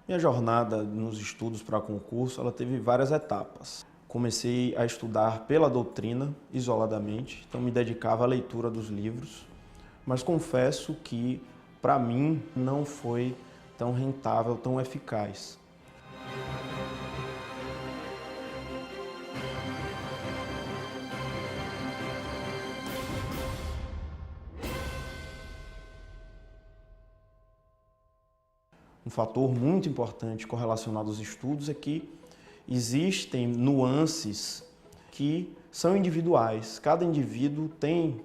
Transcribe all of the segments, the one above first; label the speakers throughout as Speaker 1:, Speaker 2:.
Speaker 1: Minha jornada nos estudos para concurso, ela teve várias etapas. Comecei a estudar pela doutrina, isoladamente, então me dedicava à leitura dos livros, mas confesso que, para mim, não foi tão rentável, tão eficaz. Um fator muito importante correlacionado aos estudos é que existem nuances que são individuais. Cada indivíduo tem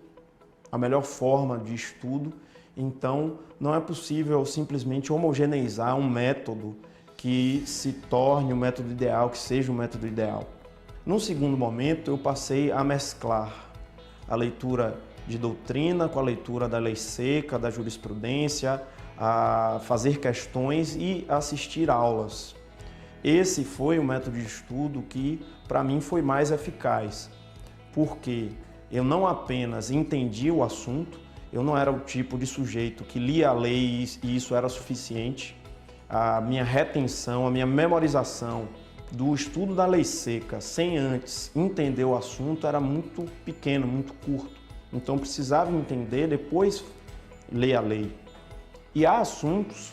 Speaker 1: a melhor forma de estudo, então não é possível simplesmente homogeneizar um método que se torne o método ideal, que seja o método ideal. Num segundo momento, eu passei a mesclar a leitura de doutrina com a leitura da lei seca, da jurisprudência, a fazer questões e assistir aulas. Esse foi o método de estudo que, para mim, foi mais eficaz, porque eu não apenas entendi o assunto, eu não era o tipo de sujeito que lia a lei e isso era suficiente. A minha retenção, a minha memorização do estudo da lei seca, sem antes entender o assunto, era muito pequeno, muito curto. Então, precisava entender, depois ler a lei. E há assuntos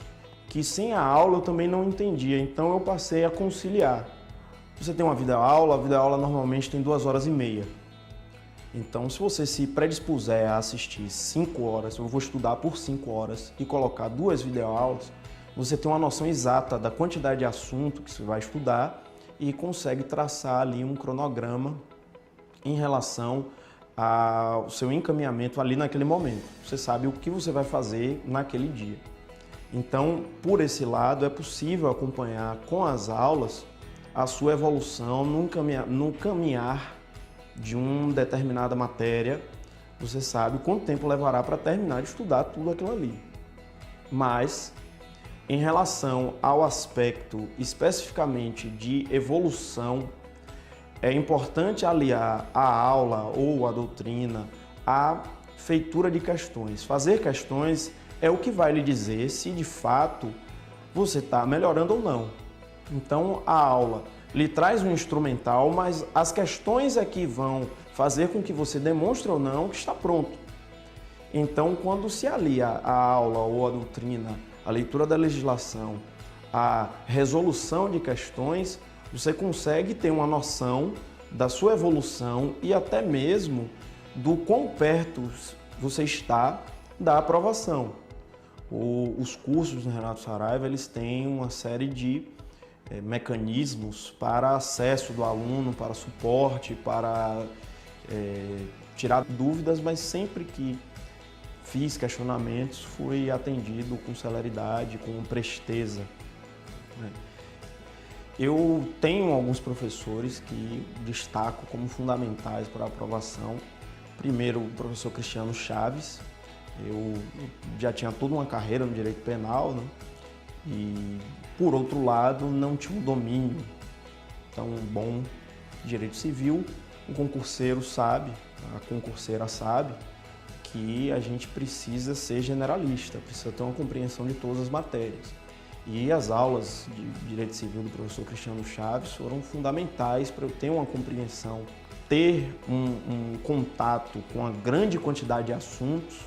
Speaker 1: que sem a aula eu também não entendia, então eu passei a conciliar. Você tem uma videoaula, a videoaula normalmente tem 2h30. Então, se você se predispuser a assistir 5 horas, eu vou estudar por 5 horas e colocar 2 videoaulas, você tem uma noção exata da quantidade de assunto que você vai estudar e consegue traçar ali um cronograma em relação ao seu encaminhamento ali naquele momento. Você sabe o que você vai fazer naquele dia. Então, por esse lado, é possível acompanhar com as aulas a sua evolução no caminhar de uma determinada matéria. Você sabe quanto tempo levará para terminar de estudar tudo aquilo ali. Mas, em relação ao aspecto especificamente de evolução, é importante aliar a aula ou a doutrina à feitura de questões. Fazer questões é o que vai lhe dizer se de fato você está melhorando ou não. Então a aula lhe traz um instrumental, mas as questões é que vão fazer com que você demonstre ou não que está pronto. Então, quando se alia a aula ou a doutrina, a leitura da legislação, a resolução de questões, você consegue ter uma noção da sua evolução e até mesmo do quão perto você está da aprovação. Os cursos do Renato Saraiva, eles têm uma série de mecanismos para acesso do aluno, para suporte, para tirar dúvidas, mas sempre que fiz questionamentos, fui atendido com celeridade, com presteza. Eu tenho alguns professores que destaco como fundamentais para a aprovação. Primeiro, o professor Cristiano Chaves. Eu já tinha toda uma carreira no direito penal, né? E, por outro lado, não tinha um domínio tão bom de direito civil. O concurseiro sabe, a concurseira sabe, que a gente precisa ser generalista, precisa ter uma compreensão de todas as matérias. E as aulas de Direito Civil do professor Cristiano Chaves foram fundamentais para eu ter uma compreensão, ter um contato com a grande quantidade de assuntos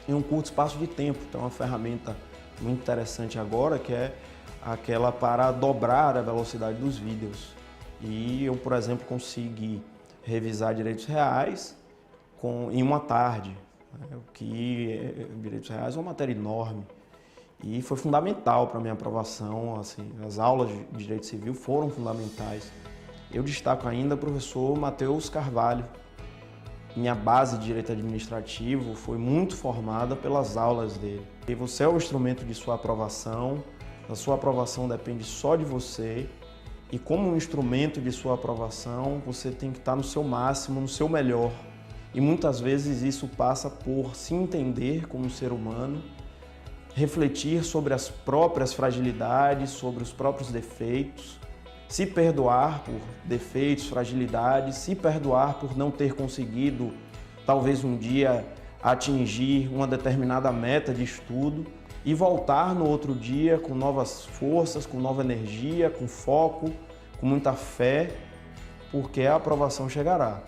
Speaker 1: em um curto espaço de tempo. Então, é uma ferramenta muito interessante agora, que é aquela para dobrar a velocidade dos vídeos. E eu, por exemplo, consegui revisar direitos reais em uma tarde, né? O que direitos reais é uma matéria enorme. E foi fundamental para a minha aprovação, assim, as aulas de Direito Civil foram fundamentais. Eu destaco ainda o professor Matheus Carvalho. Minha base de Direito Administrativo foi muito formada pelas aulas dele. E você é o instrumento de sua aprovação, a sua aprovação depende só de você. E como um instrumento de sua aprovação, você tem que estar no seu máximo, no seu melhor. E muitas vezes isso passa por se entender como ser humano, refletir sobre as próprias fragilidades, sobre os próprios defeitos, se perdoar por defeitos, fragilidades, se perdoar por não ter conseguido, talvez um dia, atingir uma determinada meta de estudo e voltar no outro dia com novas forças, com nova energia, com foco, com muita fé, porque a aprovação chegará.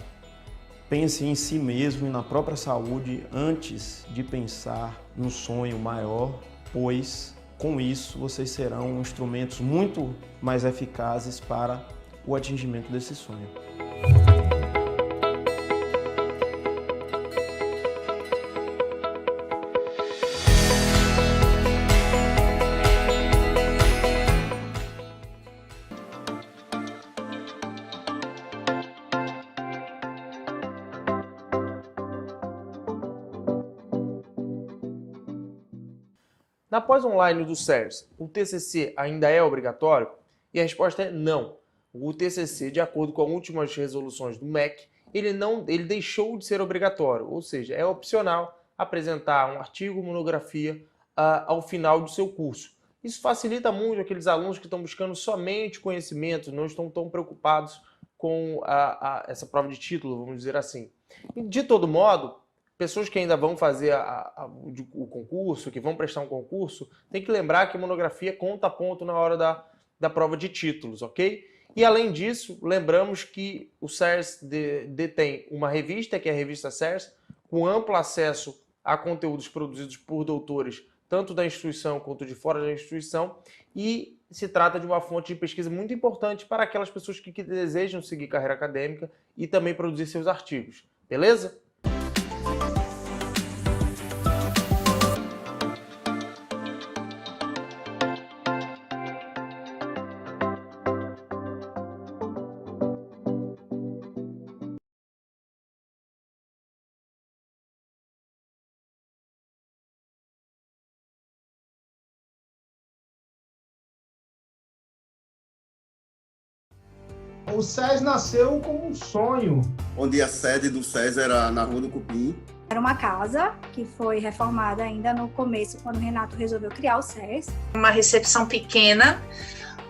Speaker 1: Pense em si mesmo e na própria saúde antes de pensar no sonho maior, pois com isso vocês serão instrumentos muito mais eficazes para o atingimento desse sonho.
Speaker 2: Na pós online do CERS, o TCC ainda é obrigatório? E a resposta é não. O TCC, de acordo com as últimas resoluções do MEC, ele deixou de ser obrigatório, ou seja, é opcional apresentar um artigo, monografia ao final do seu curso. Isso facilita muito aqueles alunos que estão buscando somente conhecimento, não estão tão preocupados com essa prova de título, vamos dizer assim. E, de todo modo, pessoas que ainda vão fazer o concurso, que vão prestar um concurso, tem que lembrar que a monografia conta ponto na hora da prova de títulos, ok? E além disso, lembramos que o CERS detém uma revista, que é a revista CERS, com amplo acesso a conteúdos produzidos por doutores, tanto da instituição quanto de fora da instituição, e se trata de uma fonte de pesquisa muito importante para aquelas pessoas que desejam seguir carreira acadêmica e também produzir seus artigos. Beleza?
Speaker 3: O SES nasceu como um sonho.
Speaker 4: Onde a sede do SES era na Rua do Cupim.
Speaker 5: Era uma casa que foi reformada ainda no começo, quando o Renato resolveu criar o SES.
Speaker 6: Uma recepção pequena,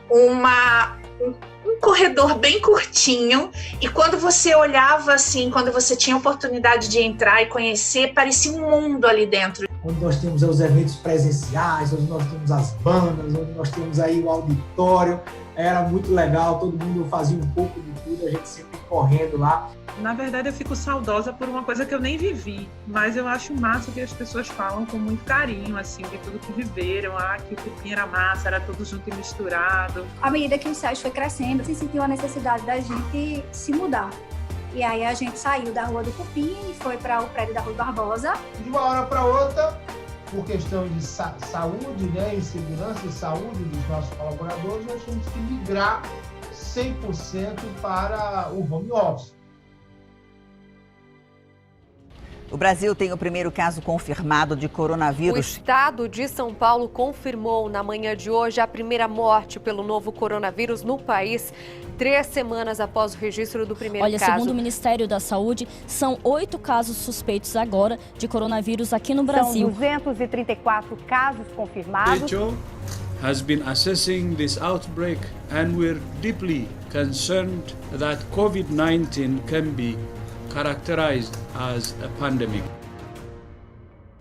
Speaker 6: um corredor bem curtinho, e quando você olhava assim, quando você tinha a oportunidade de entrar e conhecer, parecia um mundo ali dentro.
Speaker 3: Onde nós temos os eventos presenciais, onde nós temos as bandas, onde nós temos aí o auditório. Era muito legal, todo mundo fazia um pouco de tudo, a gente sempre correndo lá.
Speaker 7: Na verdade, eu fico saudosa por uma coisa que eu nem vivi, mas eu acho massa que as pessoas falam com muito carinho, assim, de tudo que viveram, que o cupim era massa, era tudo junto e misturado.
Speaker 5: À medida que o SES foi crescendo, se sentiu a necessidade da gente se mudar. E aí a gente saiu da Rua do Cupim e foi para o prédio da Rua Barbosa.
Speaker 3: De uma hora para outra, por questão de saúde, né, e segurança e saúde dos nossos colaboradores, nós temos que migrar 100% para o home office.
Speaker 8: O Brasil tem o primeiro caso confirmado de coronavírus.
Speaker 9: O estado de São Paulo confirmou na manhã de hoje a primeira morte pelo novo coronavírus no país, 3 semanas após o registro do primeiro caso.
Speaker 10: Segundo o Ministério da Saúde, são 8 casos suspeitos agora de coronavírus aqui no Brasil.
Speaker 11: São 234 casos confirmados.
Speaker 12: WHO has been assessing this outbreak and we're deeply concerned that COVID-19 can be characterized as a pandemic.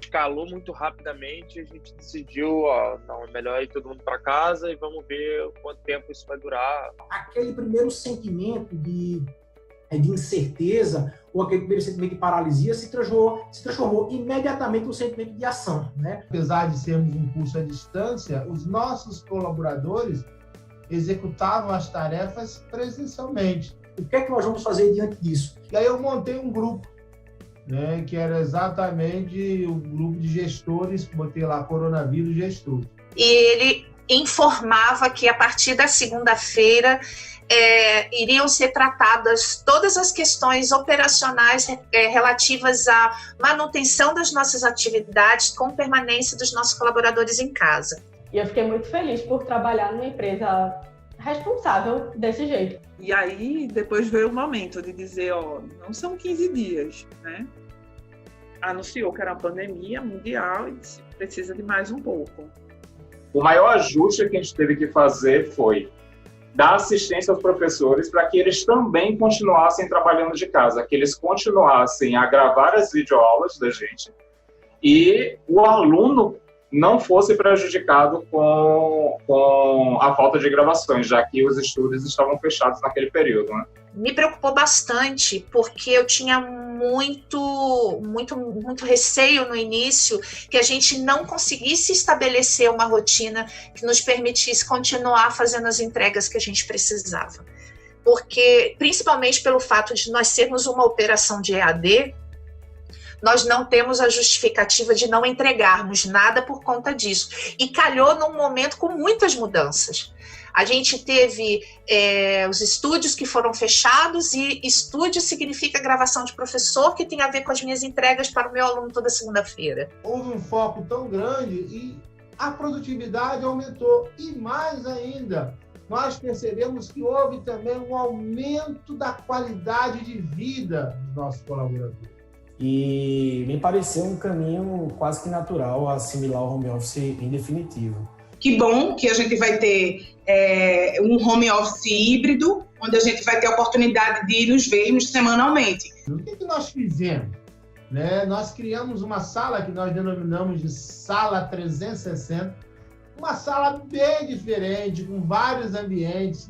Speaker 2: Escalou muito rapidamente, a gente decidiu, não, é melhor ir todo mundo para casa e vamos ver quanto tempo isso vai durar.
Speaker 3: Aquele primeiro sentimento de incerteza, ou aquele primeiro sentimento de paralisia, se transformou imediatamente num sentimento de ação, né? Apesar de sermos um curso à distância, os nossos colaboradores executavam as tarefas presencialmente. O que é que nós vamos fazer diante disso? E aí eu montei um grupo, né, que era exatamente o grupo de gestores, botei lá coronavírus gestores.
Speaker 6: E ele informava que a partir da segunda-feira iriam ser tratadas todas as questões operacionais relativas à manutenção das nossas atividades com permanência dos nossos colaboradores em casa.
Speaker 13: E eu fiquei muito feliz por trabalhar numa empresa responsável desse jeito.
Speaker 7: E aí, depois veio o momento de dizer, não são 15 dias, né? Anunciou que era uma pandemia mundial e disse, precisa de mais um pouco.
Speaker 14: O maior ajuste que a gente teve que fazer foi dar assistência aos professores para que eles também continuassem trabalhando de casa, que eles continuassem a gravar as videoaulas da gente e o aluno não fosse prejudicado com a falta de gravações, já que os estúdios estavam fechados naquele período, né?
Speaker 6: Me preocupou bastante, porque eu tinha muito receio no início que a gente não conseguisse estabelecer uma rotina que nos permitisse continuar fazendo as entregas que a gente precisava. Porque, principalmente pelo fato de nós sermos uma operação de EAD, nós não temos a justificativa de não entregarmos nada por conta disso. E calhou num momento com muitas mudanças. A gente teve os estúdios que foram fechados, e estúdio significa gravação de professor, que tem a ver com as minhas entregas para o meu aluno toda segunda-feira.
Speaker 3: Houve um foco tão grande e a produtividade aumentou. E mais ainda, nós percebemos que houve também um aumento da qualidade de vida dos nossos colaboradores.
Speaker 15: E me pareceu um caminho quase que natural assimilar o home office em definitivo.
Speaker 16: Que bom que a gente vai ter um home office híbrido, onde a gente vai ter a oportunidade de nos vermos semanalmente.
Speaker 3: O que nós fizemos? Nós criamos uma sala que nós denominamos de Sala 360, uma sala bem diferente, com vários ambientes.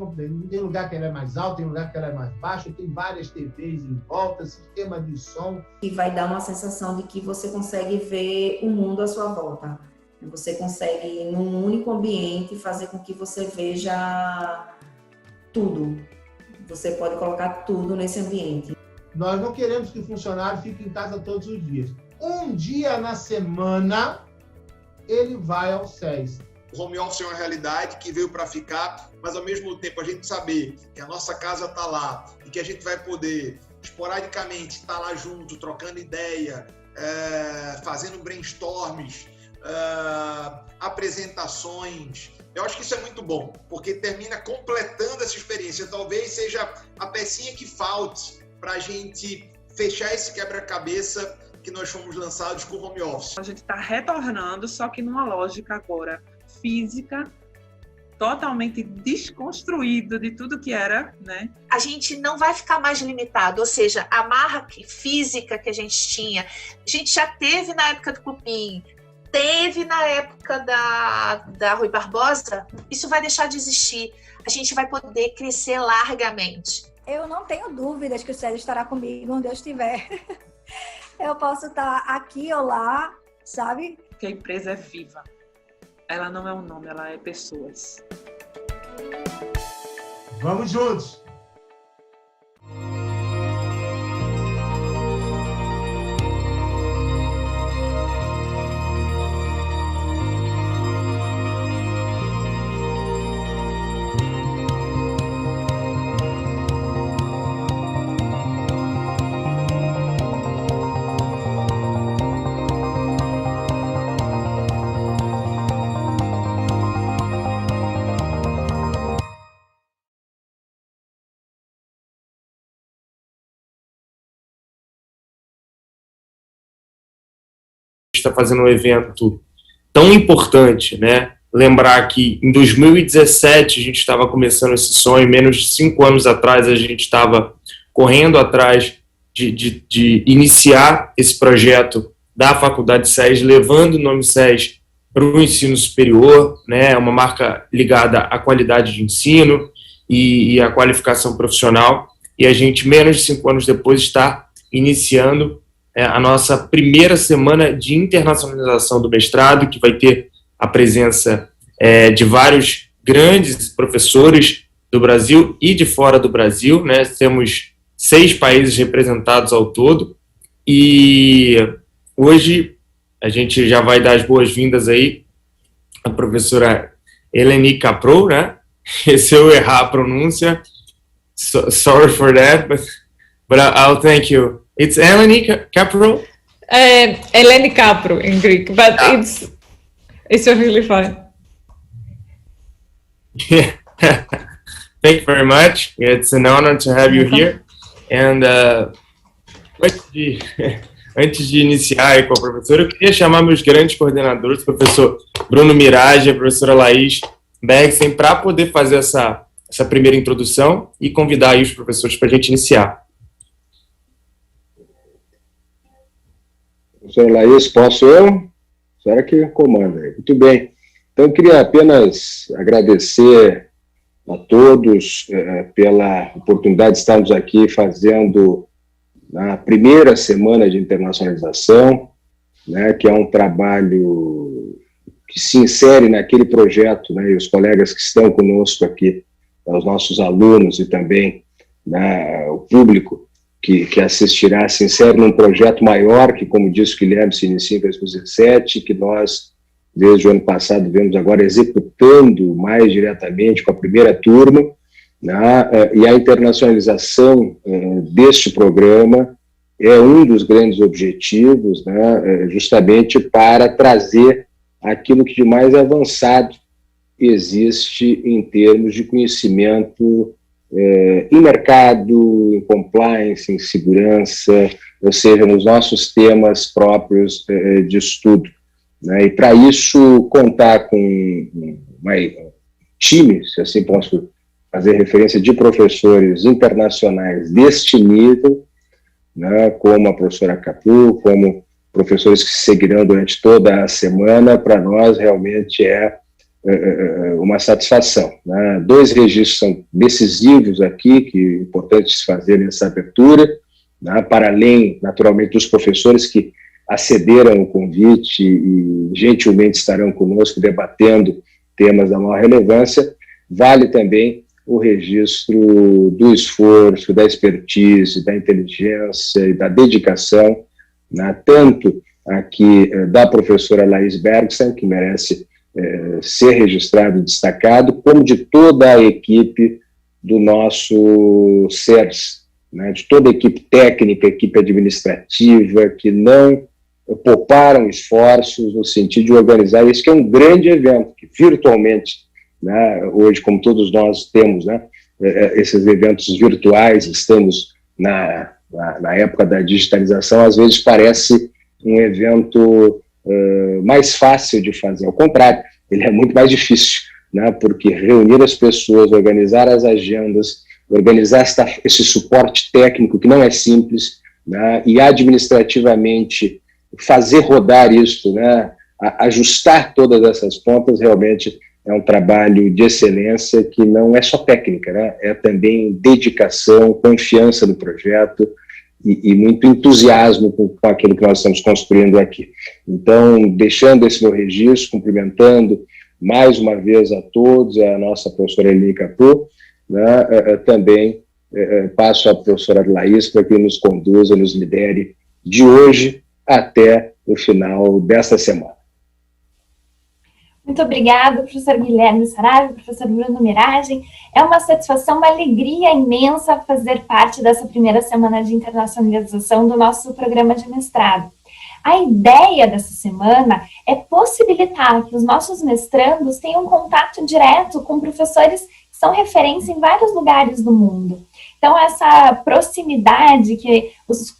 Speaker 3: Tem lugar que ela é mais alta, tem lugar que ela é mais baixa, tem várias TVs em volta, sistema de som.
Speaker 17: E vai dar uma sensação de que você consegue ver o mundo à sua volta. Você consegue, num único ambiente, fazer com que você veja tudo. Você pode colocar tudo nesse ambiente.
Speaker 3: Nós não queremos que o funcionário fique em casa todos os dias. Um dia na semana, ele vai ao SES.
Speaker 18: O home office é uma realidade que veio para ficar, mas ao mesmo tempo a gente saber que a nossa casa está lá e que a gente vai poder esporadicamente estar lá junto, trocando ideia, fazendo brainstorms, apresentações. Eu acho que isso é muito bom, porque termina completando essa experiência. Talvez seja a pecinha que falte para a gente fechar esse quebra-cabeça que nós fomos lançados com o home office.
Speaker 7: A gente está retornando, só que numa lógica agora física, totalmente desconstruído de tudo que era, né?
Speaker 6: A gente não vai ficar mais limitado, ou seja, a marra física que a gente tinha, a gente já teve na época do Cupim, teve na época da Rui Barbosa, isso vai deixar de existir. A gente vai poder crescer largamente.
Speaker 5: Eu não tenho dúvidas que o César estará comigo onde eu estiver. Eu posso estar aqui ou lá, sabe?
Speaker 7: Porque a empresa é viva. Ela não é um nome, ela é pessoas.
Speaker 3: Vamos juntos!
Speaker 2: Está fazendo um evento tão importante, né? Lembrar que em 2017 a gente estava começando esse sonho, menos de 5 anos atrás a gente estava correndo atrás de iniciar esse projeto da Faculdade CERS, levando o nome CERS para o ensino superior, né? Uma marca ligada à qualidade de ensino e à qualificação profissional, e a gente, menos de 5 anos depois, está iniciando a nossa primeira semana de internacionalização do mestrado, que vai ter a presença de vários grandes professores do Brasil e de fora do Brasil, né? Temos 6 países representados ao todo, e hoje a gente já vai dar as boas-vindas aí à professora Eleni Kaprou, né? Se eu errar a pronúncia, sorry for that, but I'll thank you. It's Eleni Kaprou?
Speaker 19: Eleni Kaprou in Greek, but it's really fine.
Speaker 2: Yeah. Thank you very much. It's an honor to have you here. And antes de iniciar aí com a professora, eu queria chamar meus grandes coordenadores, o professor Bruno Mirage e a professora Laís Bergsen, para poder fazer essa primeira introdução e convidar aí os professores para a gente iniciar.
Speaker 20: Professora Laís, posso eu? senhora que comanda. Muito bem. Então, eu queria apenas agradecer a todos pela oportunidade de estarmos aqui fazendo a primeira Semana de Internacionalização, né, que é um trabalho que se insere naquele projeto, né, e os colegas que estão conosco aqui, os nossos alunos e também, né, o público que assistirá, se insere num projeto maior que, como disse o Guilherme, se inicia em 2017, que nós, desde o ano passado, vemos agora executando mais diretamente com a primeira turma, né, e a internacionalização deste programa é um dos grandes objetivos, né, justamente para trazer aquilo que de mais avançado existe em termos de conhecimento em mercado, em compliance, em segurança, ou seja, nos nossos temas próprios de estudo, né? E para isso contar com um time, se assim posso fazer referência, de professores internacionais deste nível, né, como a professora Kaprou, como professores que seguirão durante toda a semana, para nós realmente é uma satisfação, né? 2 registros são decisivos aqui, que é importante se fazer nessa abertura, né? Para além, naturalmente, dos professores que acederam ao convite e gentilmente estarão conosco debatendo temas da maior relevância, vale também o registro do esforço, da expertise, da inteligência e da dedicação, né? Tanto aqui da professora Laís Bergson, que merece ser registrado e destacado, como de toda a equipe do nosso CERS, né, de toda a equipe técnica, equipe administrativa, que não pouparam esforços no sentido de organizar esse que é um grande evento, que virtualmente, né, hoje, como todos nós temos, né, esses eventos virtuais, estamos na época da digitalização, às vezes parece um evento mais fácil de fazer. Ao contrário, ele é muito mais difícil, né, porque reunir as pessoas, organizar as agendas, organizar esse suporte técnico, que não é simples, né, e administrativamente fazer rodar isso, né, ajustar todas essas pontas, realmente é um trabalho de excelência que não é só técnica, né, é também dedicação, confiança no projeto, e muito entusiasmo com aquilo que nós estamos construindo aqui. Então, deixando esse meu registro, cumprimentando mais uma vez a todos, a nossa professora Eleni Kaprou, né, também passo à professora Laís para que nos conduza, nos lidere de hoje até o final desta semana.
Speaker 21: Muito obrigada, professor Guilherme Saraiva, professor Bruno Miragem. É uma satisfação, uma alegria imensa fazer parte dessa primeira semana de internacionalização do nosso programa de mestrado. A ideia dessa semana é possibilitar que os nossos mestrandos tenham contato direto com professores que são referência em vários lugares do mundo. Então, essa proximidade que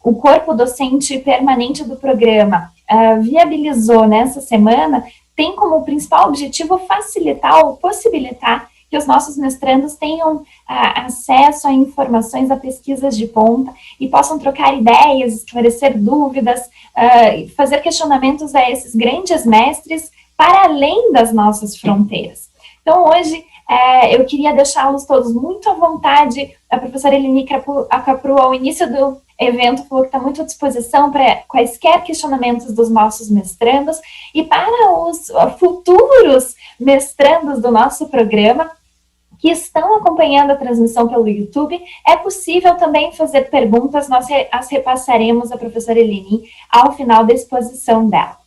Speaker 21: o corpo docente permanente do programa viabilizou nessa semana tem como principal objetivo facilitar ou possibilitar que os nossos mestrandos tenham acesso a informações, a pesquisas de ponta e possam trocar ideias, esclarecer dúvidas, fazer questionamentos a esses grandes mestres para além das nossas fronteiras. Então, hoje, eu queria deixá-los todos muito à vontade. A professora Eleni Kaprou, ao início do evento, falou que está muito à disposição para quaisquer questionamentos dos nossos mestrandos e para os futuros mestrandos do nosso programa que estão acompanhando a transmissão pelo YouTube, é possível também fazer perguntas, nós as repassaremos à professora Eleni ao final da exposição dela.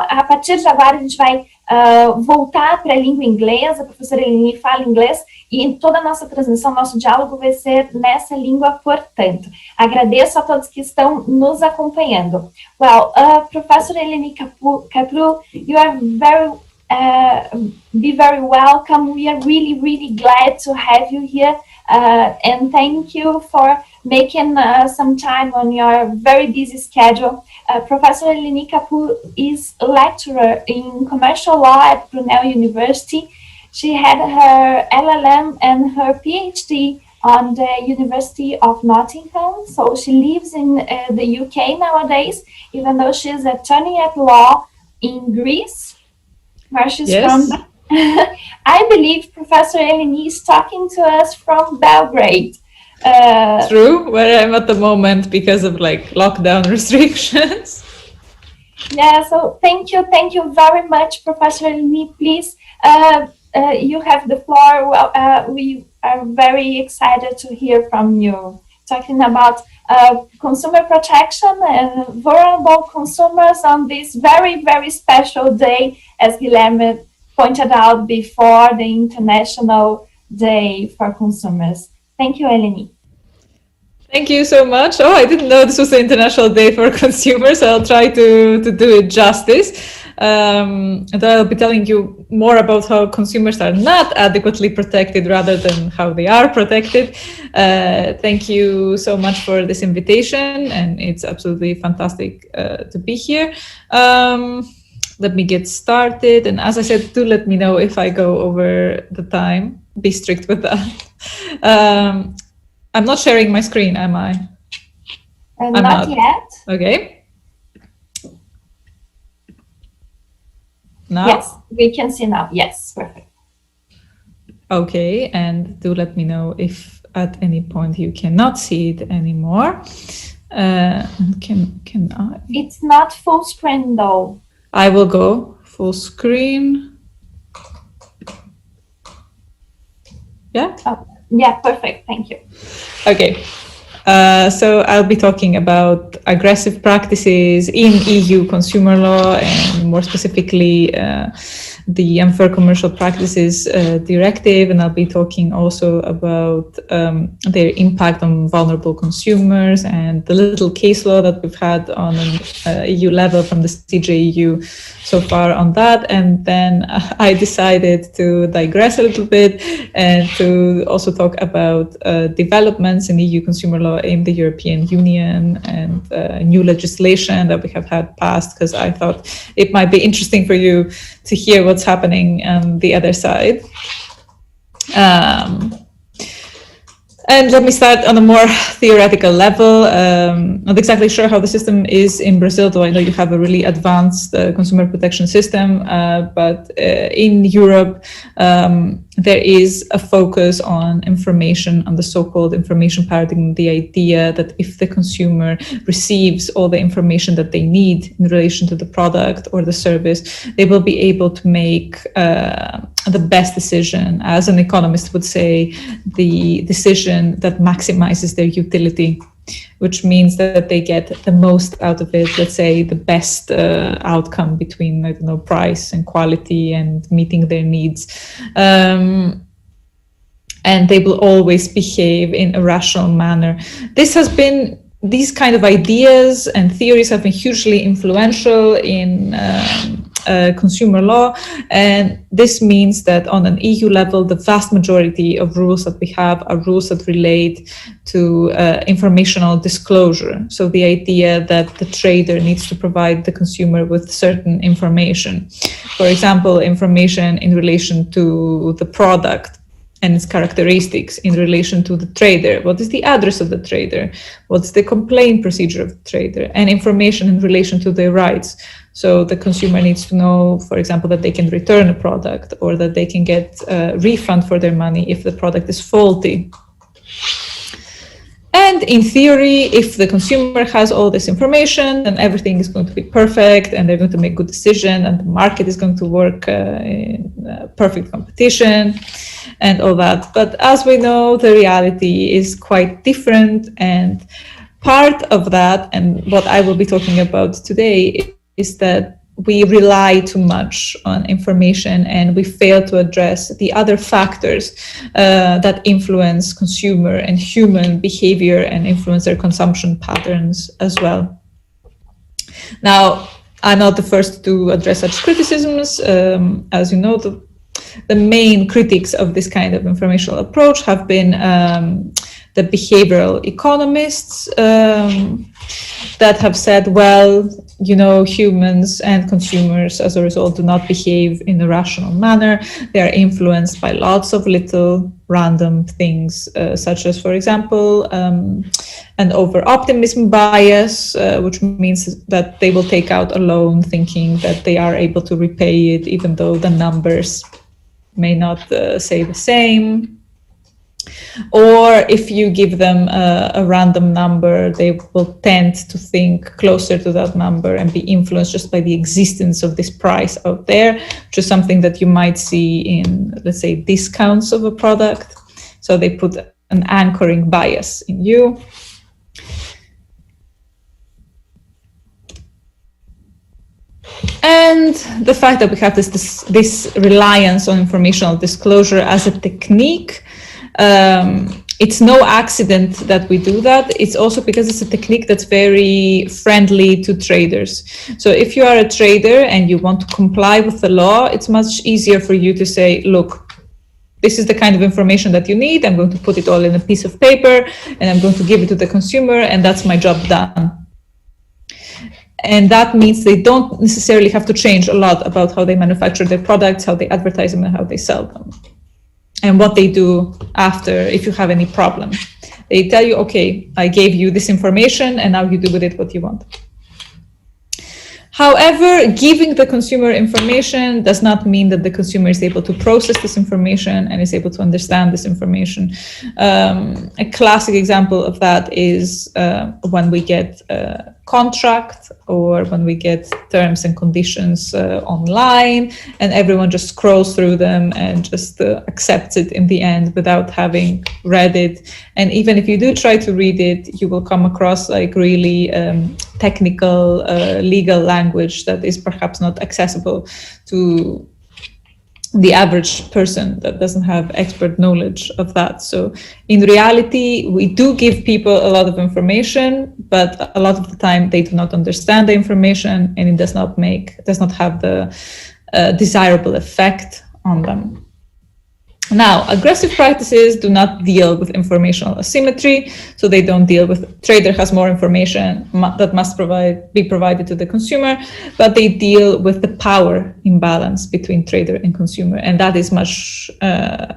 Speaker 21: A partir de agora, a gente vai voltar para a língua inglesa, a professora Eleni fala inglês, e toda a nossa transmissão, nosso diálogo vai ser nessa língua, portanto. Agradeço a todos que estão nos acompanhando. Well, Professor Eleni Kaprou, you are be very welcome. We are really, really glad to have you here, and thank you for making some time on your very busy schedule. Professor Eleni Kaprou is a lecturer in commercial law at Brunel University. She had her LLM and her PhD on the University of Nottingham, so she lives in the UK nowadays, even though she is attorney at law in Greece, where she's
Speaker 19: Yes.
Speaker 21: from. I believe Professor Eleni is talking to us from Belgrade.
Speaker 19: True, where I'm at the moment because of like lockdown restrictions.
Speaker 21: Yeah, so thank you very much, Professor Eleni. Please, you have the floor. Well, we are very excited to hear from you, talking about consumer protection and vulnerable consumers on this very, very special day, as Guilherme pointed out before, the International Day for Consumers. Thank you, Eleni.
Speaker 19: Thank you so much. Oh, I didn't know this was the International Day for Consumers. So I'll try to do it justice. And I'll be telling you more about how consumers are not adequately protected rather than how they are protected. Thank you so much for this invitation, and it's absolutely fantastic to be here. Let me get started. And as I said, do let me know if I go over the time. Be strict with that. I'm not sharing my screen, am I?
Speaker 21: Not yet.
Speaker 19: Okay. Now?
Speaker 21: Yes, we can see now. Yes, perfect.
Speaker 19: Okay, and do let me know if at any point you cannot see it anymore. Can I?
Speaker 21: It's not full screen though.
Speaker 19: I will go full screen. Yeah?
Speaker 21: Oh, yeah, perfect. Thank you.
Speaker 19: Okay. So I'll be talking about aggressive practices in EU consumer law, and more specifically the Unfair Commercial Practices Directive, and I'll be talking also about their impact on vulnerable consumers and the little case law that we've had on an EU level from the CJEU so far on that. And then I decided to digress a little bit and to also talk about developments in EU consumer law in the European Union and new legislation that we have had passed, because I thought it might be interesting for you to hear what's happening on the other side. And let me start on a more theoretical level. Not exactly sure how the system is in Brazil, though I know you have a really advanced consumer protection system. But in Europe, there is a focus on information, on the so-called information paradigm, the idea that if the consumer receives all the information that they need in relation to the product or the service, they will be able to make the best decision. As an economist would say, the decision that maximizes their utility, which means that they get the most out of it, let's say the best outcome between, I don't know, price and quality and meeting their needs. And they will always behave in a rational manner. These kind of ideas and theories have been hugely influential in consumer law, and this means that on an EU level, the vast majority of rules that we have are rules that relate to informational disclosure. So the idea that the trader needs to provide the consumer with certain information. For example, information in relation to the product and its characteristics, in relation to the trader. What is the address of the trader? What's the complaint procedure of the trader? And information in relation to their rights. So the consumer needs to know, for example, that they can return a product or that they can get a refund for their money if the product is faulty. And in theory, if the consumer has all this information, then everything is going to be perfect and they're going to make good decision and the market is going to work in perfect competition and all that. But as we know, the reality is quite different, and part of that, and what I will be talking about today, is that we rely too much on information and we fail to address the other factors that influence consumer and human behavior and influence their consumption patterns as well. Now, I'm not the first to address such criticisms. As you know, the main critics of this kind of informational approach have been the behavioral economists that have said, well, you know, humans and consumers as a result do not behave in a rational manner. They are influenced by lots of little random things, such as, for example, an over-optimism bias, which means that they will take out a loan thinking that they are able to repay it, even though the numbers may not say the same. Or if you give them a random number, they will tend to think closer to that number and be influenced just by the existence of this price out there, which is something that you might see in, let's say, discounts of a product. So they put an anchoring bias in you. And the fact that we have this reliance on informational disclosure as a technique, it's no accident that we do that. It's also because it's a technique that's very friendly to traders. So if you are a trader and you want to comply with the law, it's much easier for you to say, look, this is the kind of information that you need. I'm going to put it all in a piece of paper and I'm going to give it to the consumer, and that's my job done. And that means they don't necessarily have to change a lot about how they manufacture their products, how they advertise them, and how they sell them, and what they do after if you have any problem. They tell you, okay, I gave you this information and now you do with it what you want. However, giving the consumer information does not mean that the consumer is able to process this information and is able to understand this information. A classic example of that is when we get a contract or when we get terms and conditions online, and everyone just scrolls through them and just accepts it in the end without having read it. And even if you do try to read it, you will come across like really technical legal language that is perhaps not accessible to the average person that doesn't have expert knowledge of that. So in reality, we do give people a lot of information, but a lot of the time they do not understand the information, and it does not have the desirable effect on them. Now, aggressive practices do not deal with informational asymmetry, so they don't deal with trader has more information that must be provided to the consumer, but they deal with the power imbalance between trader and consumer, and that is much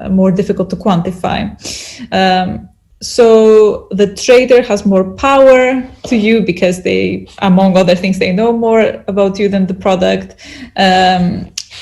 Speaker 19: more difficult to quantify. So the trader has more power to you because they, among other things, they know more about you than the product.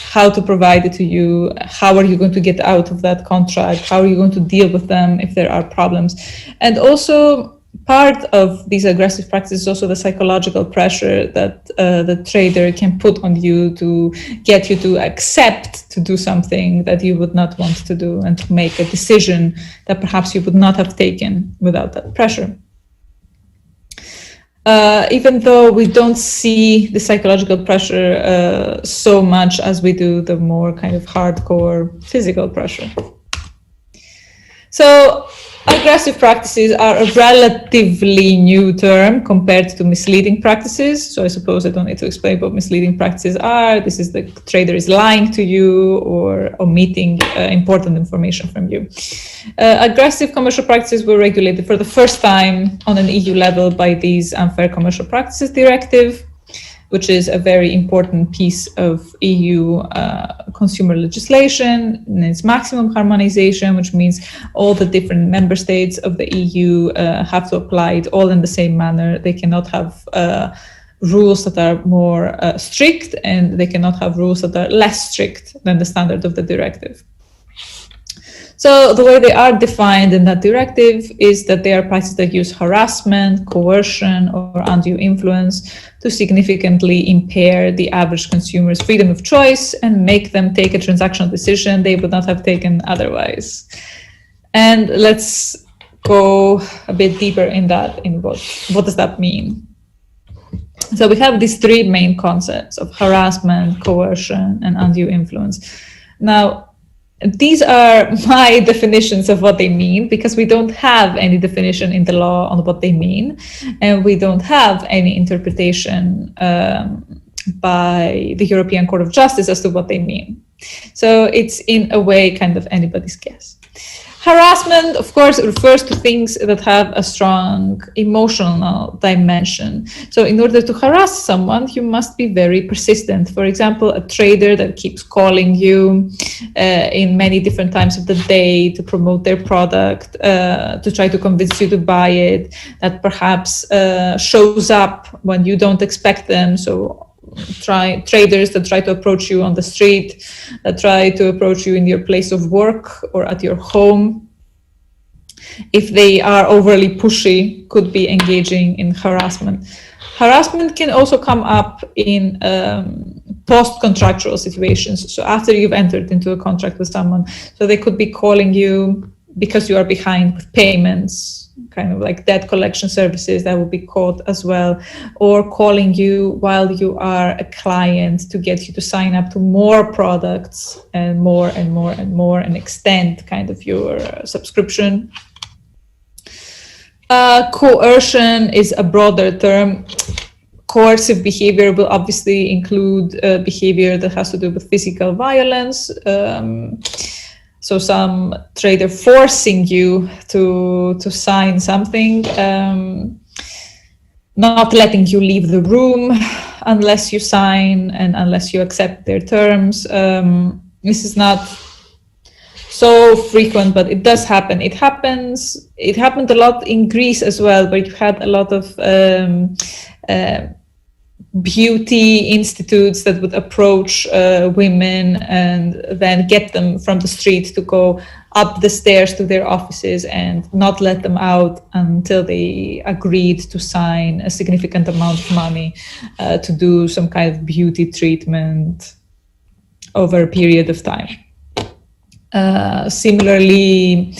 Speaker 19: How to provide it to you, how are you going to get out of that contract, how are you going to deal with them if there are problems. And also part of these aggressive practices is also the psychological pressure that the trader can put on you to get you to accept to do something that you would not want to do and to make a decision that perhaps you would not have taken without that pressure. Even though we don't see the psychological pressure so much as we do the more kind of hardcore physical pressure. So aggressive practices are a relatively new term compared to misleading practices. So I suppose I don't need to explain what misleading practices are. This is the trader is lying to you or omitting important information from you. Aggressive commercial practices were regulated for the first time on an EU level by these Unfair Commercial Practices Directive, which is a very important piece of EU consumer legislation, and it's maximum harmonization, which means all the different member states of the EU have to apply it all in the same manner. They cannot have rules that are more strict, and they cannot have rules that are less strict than the standard of the directive. So the way they are defined in that directive is that they are practices that use harassment, coercion, or undue influence to significantly impair the average consumer's freedom of choice and make them take a transactional decision they would not have taken otherwise. And let's go a bit deeper in that, in what does that mean? So we have these three main concepts of harassment, coercion, and undue influence. Now, these are my definitions of what they mean, because we don't have any definition in the law on what they mean, and we don't have any interpretation by the European Court of Justice as to what they mean. So it's in a way kind of anybody's guess. Harassment, of course, refers to things that have a strong emotional dimension. So in order to harass someone, you must be very persistent. For example, a trader that keeps calling you in many different times of the day to promote their product, to try to convince you to buy it, that perhaps shows up when you don't expect them. So traders that try to approach you on the street, that try to approach you in your place of work or at your home, if they are overly pushy, could be engaging in harassment. Harassment can also come up in post-contractual situations. So after you've entered into a contract with someone, so they could be calling you because you are behind with payments, kind of like debt collection services, that will be called as well, or calling you while you are a client to get you to sign up to more products and more and more and more, and extend kind of your subscription. Coercion is a broader term. Coercive behavior will obviously include behavior that has to do with physical violence. So some trader forcing you to sign something, not letting you leave the room unless you sign and unless you accept their terms. This is not so frequent, but it does happen. It happened a lot in Greece as well, where you had a lot of beauty institutes that would approach women and then get them from the street to go up the stairs to their offices and not let them out until they agreed to sign a significant amount of money to do some kind of beauty treatment over a period of time. Similarly,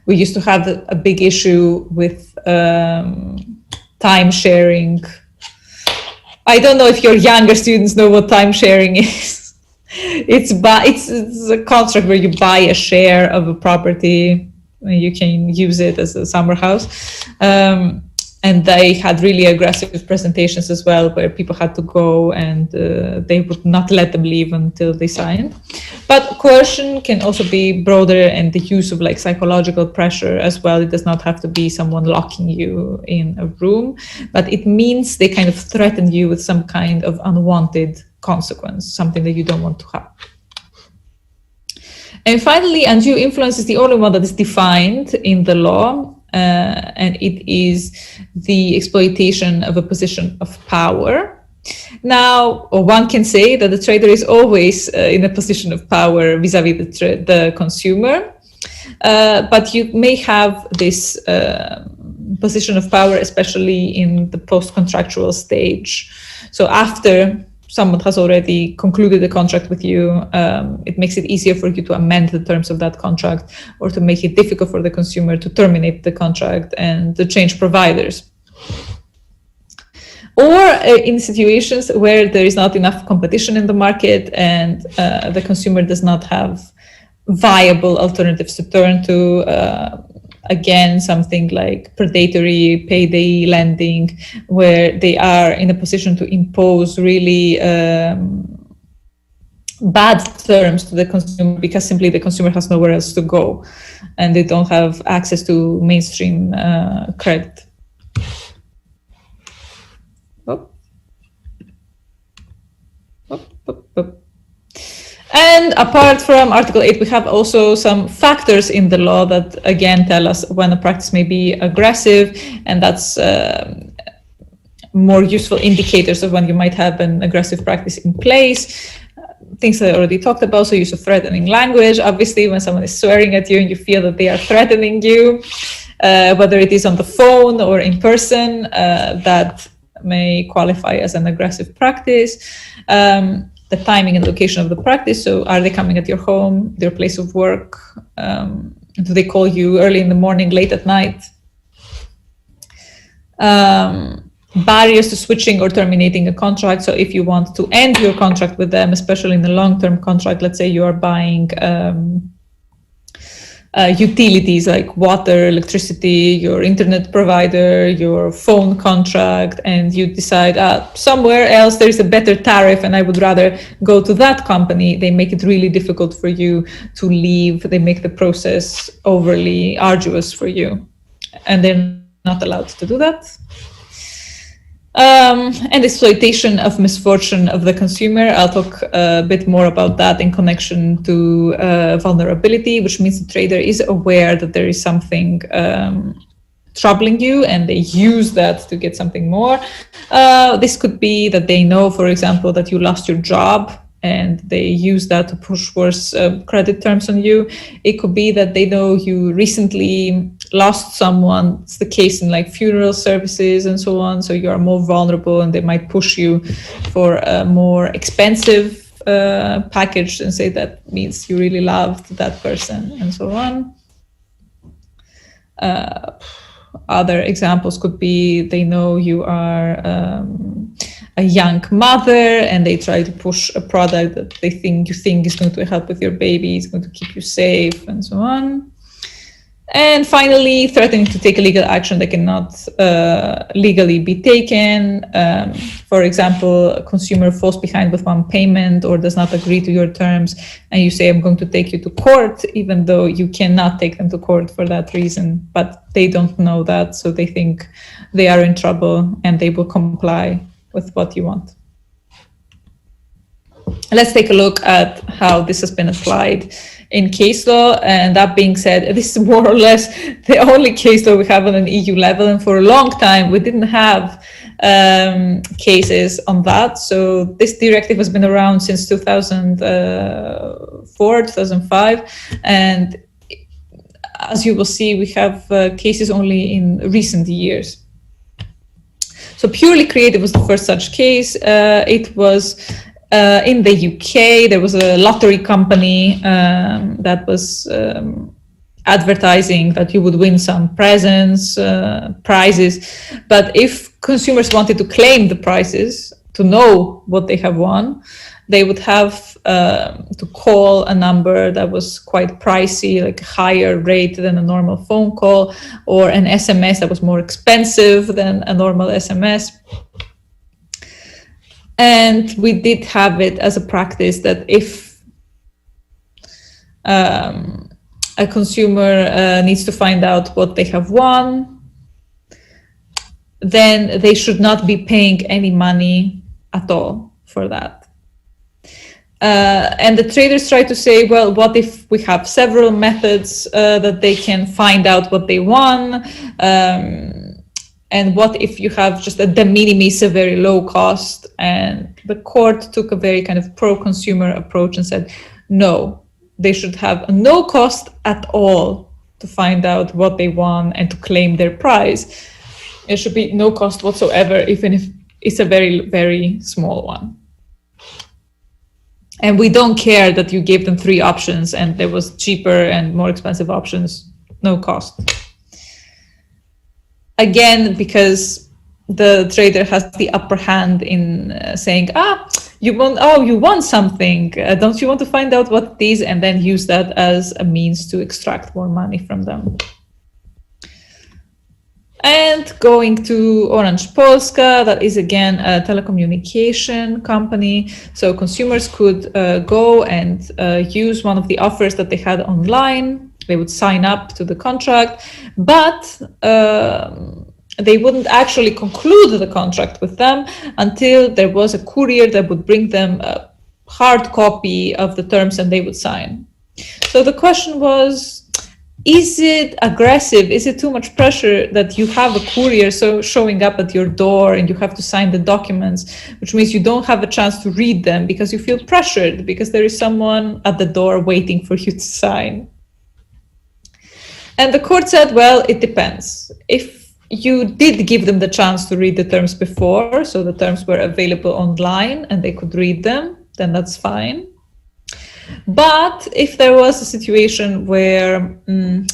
Speaker 19: we used to have a big issue with time sharing. I don't know if your younger students know what time sharing is. It's a contract where you buy a share of a property and you can use it as a summer house. And they had really aggressive presentations as well, where people had to go and they would not let them leave until they signed. But coercion can also be broader, and the use of like psychological pressure as well. It does not have to be someone locking you in a room, but it means they kind of threaten you with some kind of unwanted consequence, something that you don't want to have. And finally, undue influence is the only one that is defined in the law. And it is the exploitation of a position of power. Now, one can say that the trader is always in a position of power vis-a-vis the consumer, but you may have this position of power, especially in the post-contractual stage. So after someone has already concluded a contract with you, it makes it easier for you to amend the terms of that contract, or to make it difficult for the consumer to terminate the contract and to change providers. Or in situations where there is not enough competition in the market and the consumer does not have viable alternatives to turn to, again, something like predatory payday lending, where they are in a position to impose really bad terms to the consumer because simply the consumer has nowhere else to go and they don't have access to mainstream credit. And apart from Article 8, we have also some factors in the law that, again, tell us when a practice may be aggressive, and that's more useful indicators of when you might have an aggressive practice in place. Things that I already talked about, so use of threatening language. Obviously, when someone is swearing at you and you feel that they are threatening you, whether it is on the phone or in person, that may qualify as an aggressive practice. The timing and location of the practice. So are they coming at your home, their place of work? Do they call you early in the morning, late at night? Barriers to switching or terminating a contract. So if you want to end your contract with them, especially in a long-term contract, let's say you are buying utilities like water, electricity, your internet provider, your phone contract, and you decide somewhere else there is a better tariff and I would rather go to that company, they make it really difficult for you to leave. They make the process overly arduous for you, and they're not allowed to do that. And exploitation of misfortune of the consumer. I'll talk a bit more about that in connection to vulnerability, which means the trader is aware that there is something troubling you and they use that to get something more. This could be that they know, for example, that you lost your job and they use that to push worse credit terms on you. It could be that they know you recently lost someone. It's the case in like funeral services and so on. So you are more vulnerable and they might push you for a more expensive package and say that means you really loved that person and so on. Other examples could be they know you are a young mother and they try to push a product that you think is going to help with your baby, is going to keep you safe and so on. And finally, threatening to take a legal action that cannot legally be taken. For example, a consumer falls behind with one payment or does not agree to your terms, and you say, I'm going to take you to court, even though you cannot take them to court for that reason. But they don't know that, so they think they are in trouble and they will comply with what you want. Let's take a look at how this has been applied in case law. And that being said, this is more or less the only case law we have on an EU level. And for a long time, we didn't have cases on that. So this directive has been around since 2004, 2005. And as you will see, we have cases only in recent years. So Purely Creative was the first such case. It was in the UK. There was a lottery company that was advertising that you would win some presents, prizes. But if consumers wanted to claim the prizes, to know what they have won, they would have to call a number that was quite pricey, like a higher rate than a normal phone call, or an SMS that was more expensive than a normal SMS. And we did have it as a practice that if a consumer needs to find out what they have won, then they should not be paying any money at all for that. And the traders try to say, well, what if we have several methods that they can find out what they won? And what if you have just a de minimis, a very low cost? And the court took a very kind of pro-consumer approach and said, no, they should have no cost at all to find out what they won and to claim their prize. It should be no cost whatsoever, even if it's a very, very small one. And we don't care that you gave them 3 options and there was cheaper and more expensive options, no cost. Again, because the trader has the upper hand in saying, you won something. Don't you want to find out what it is? And then use that as a means to extract more money from them. And going to Orange Polska, that is again a telecommunication company. So consumers could go and use one of the offers that they had online. They would sign up to the contract, but they wouldn't actually conclude the contract with them until there was a courier that would bring them a hard copy of the terms and they would sign. So the question was, is it aggressive? Is it too much pressure that you have a courier showing up at your door and you have to sign the documents, which means you don't have a chance to read them because you feel pressured because there is someone at the door waiting for you to sign? And the court said, well, it depends. If you did give them the chance to read the terms before, so the terms were available online and they could read them, then that's fine. But if there was a situation where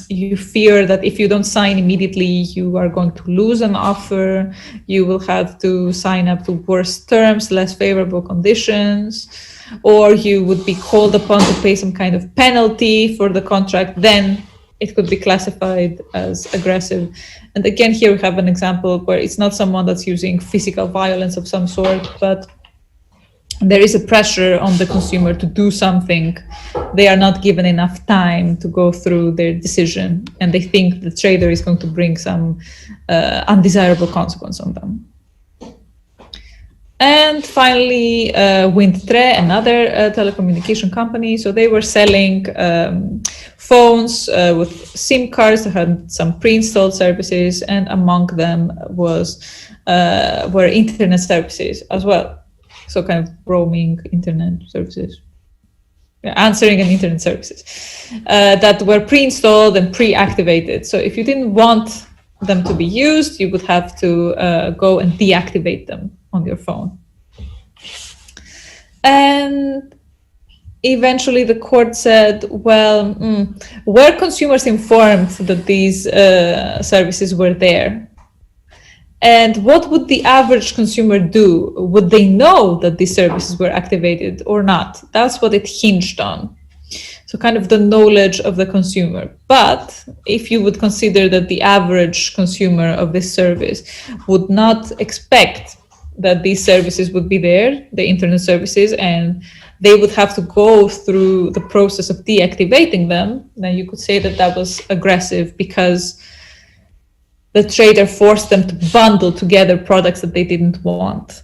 Speaker 19: you fear that if you don't sign immediately, you are going to lose an offer, you will have to sign up to worse terms, less favorable conditions, or you would be called upon to pay some kind of penalty for the contract, then it could be classified as aggressive. And again, here we have an example where it's not someone that's using physical violence of some sort, but there is a pressure on the consumer to do something. They are not given enough time to go through their decision, and they think the trader is going to bring some undesirable consequence on them. And finally, Windtre, another telecommunication company. So they were selling phones with SIM cards that had some pre-installed services, and among them were internet services as well. So kind of roaming internet services, answering and internet services that were pre-installed and pre-activated. So if you didn't want them to be used, you would have to go and deactivate them on your phone. And eventually the court said, well, were consumers informed that these services were there? And what would the average consumer do? Would they know that these services were activated or not? That's what it hinged on. So kind of the knowledge of the consumer. But if you would consider that the average consumer of this service would not expect that these services would be there, the internet services, and they would have to go through the process of deactivating them, then you could say that that was aggressive because the trader forced them to bundle together products that they didn't want.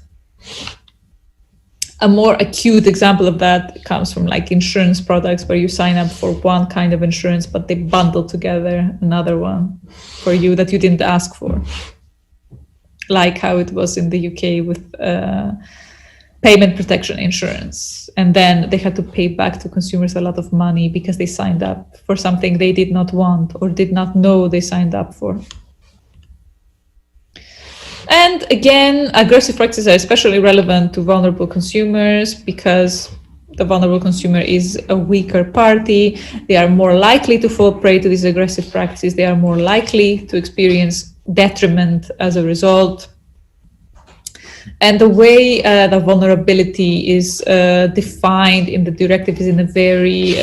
Speaker 19: A more acute example of that comes from like insurance products where you sign up for one kind of insurance, but they bundle together another one for you that you didn't ask for. Like how it was in the UK with payment protection insurance. And then they had to pay back to consumers a lot of money because they signed up for something they did not want or did not know they signed up for. And again, aggressive practices are especially relevant to vulnerable consumers because the vulnerable consumer is a weaker party. They are more likely to fall prey to these aggressive practices. They are more likely to experience detriment as a result. And the way the vulnerability is defined in the directive is in a very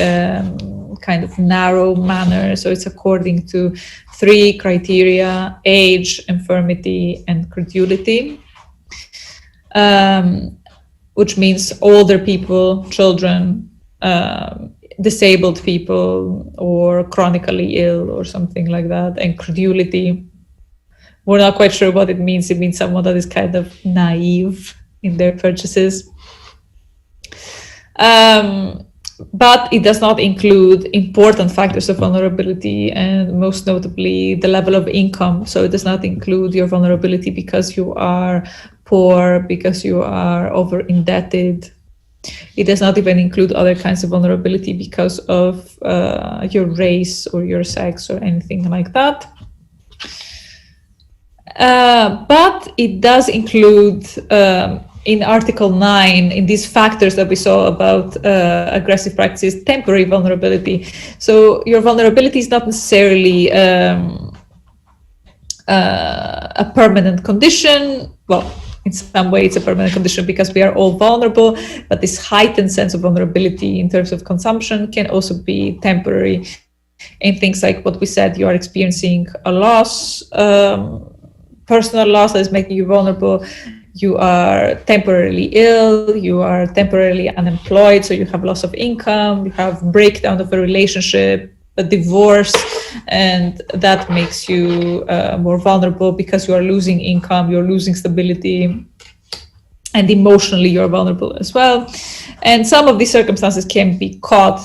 Speaker 19: kind of narrow manner. So it's according to 3 criteria: age, infirmity, and credulity, which means older people, children, disabled people, or chronically ill or something like that. And credulity, we're not quite sure what it means. It means someone that is kind of naive in their purchases. But it does not include important factors of vulnerability, and most notably the level of income. So it does not include your vulnerability because you are poor, because you are over indebted. It does not even include other kinds of vulnerability because of your race or your sex or anything like that. But it does include in Article 9, in these factors that we saw about aggressive practices, temporary vulnerability. So your vulnerability is not necessarily a permanent condition. Well, in some way it's a permanent condition because we are all vulnerable, but this heightened sense of vulnerability in terms of consumption can also be temporary. In things like what we said, you are experiencing a loss, personal loss that is making you vulnerable. You are temporarily ill, you are temporarily unemployed, so you have loss of income, you have breakdown of a relationship, a divorce, and that makes you more vulnerable because you are losing income, you're losing stability, and emotionally you're vulnerable as well. And some of these circumstances can be caught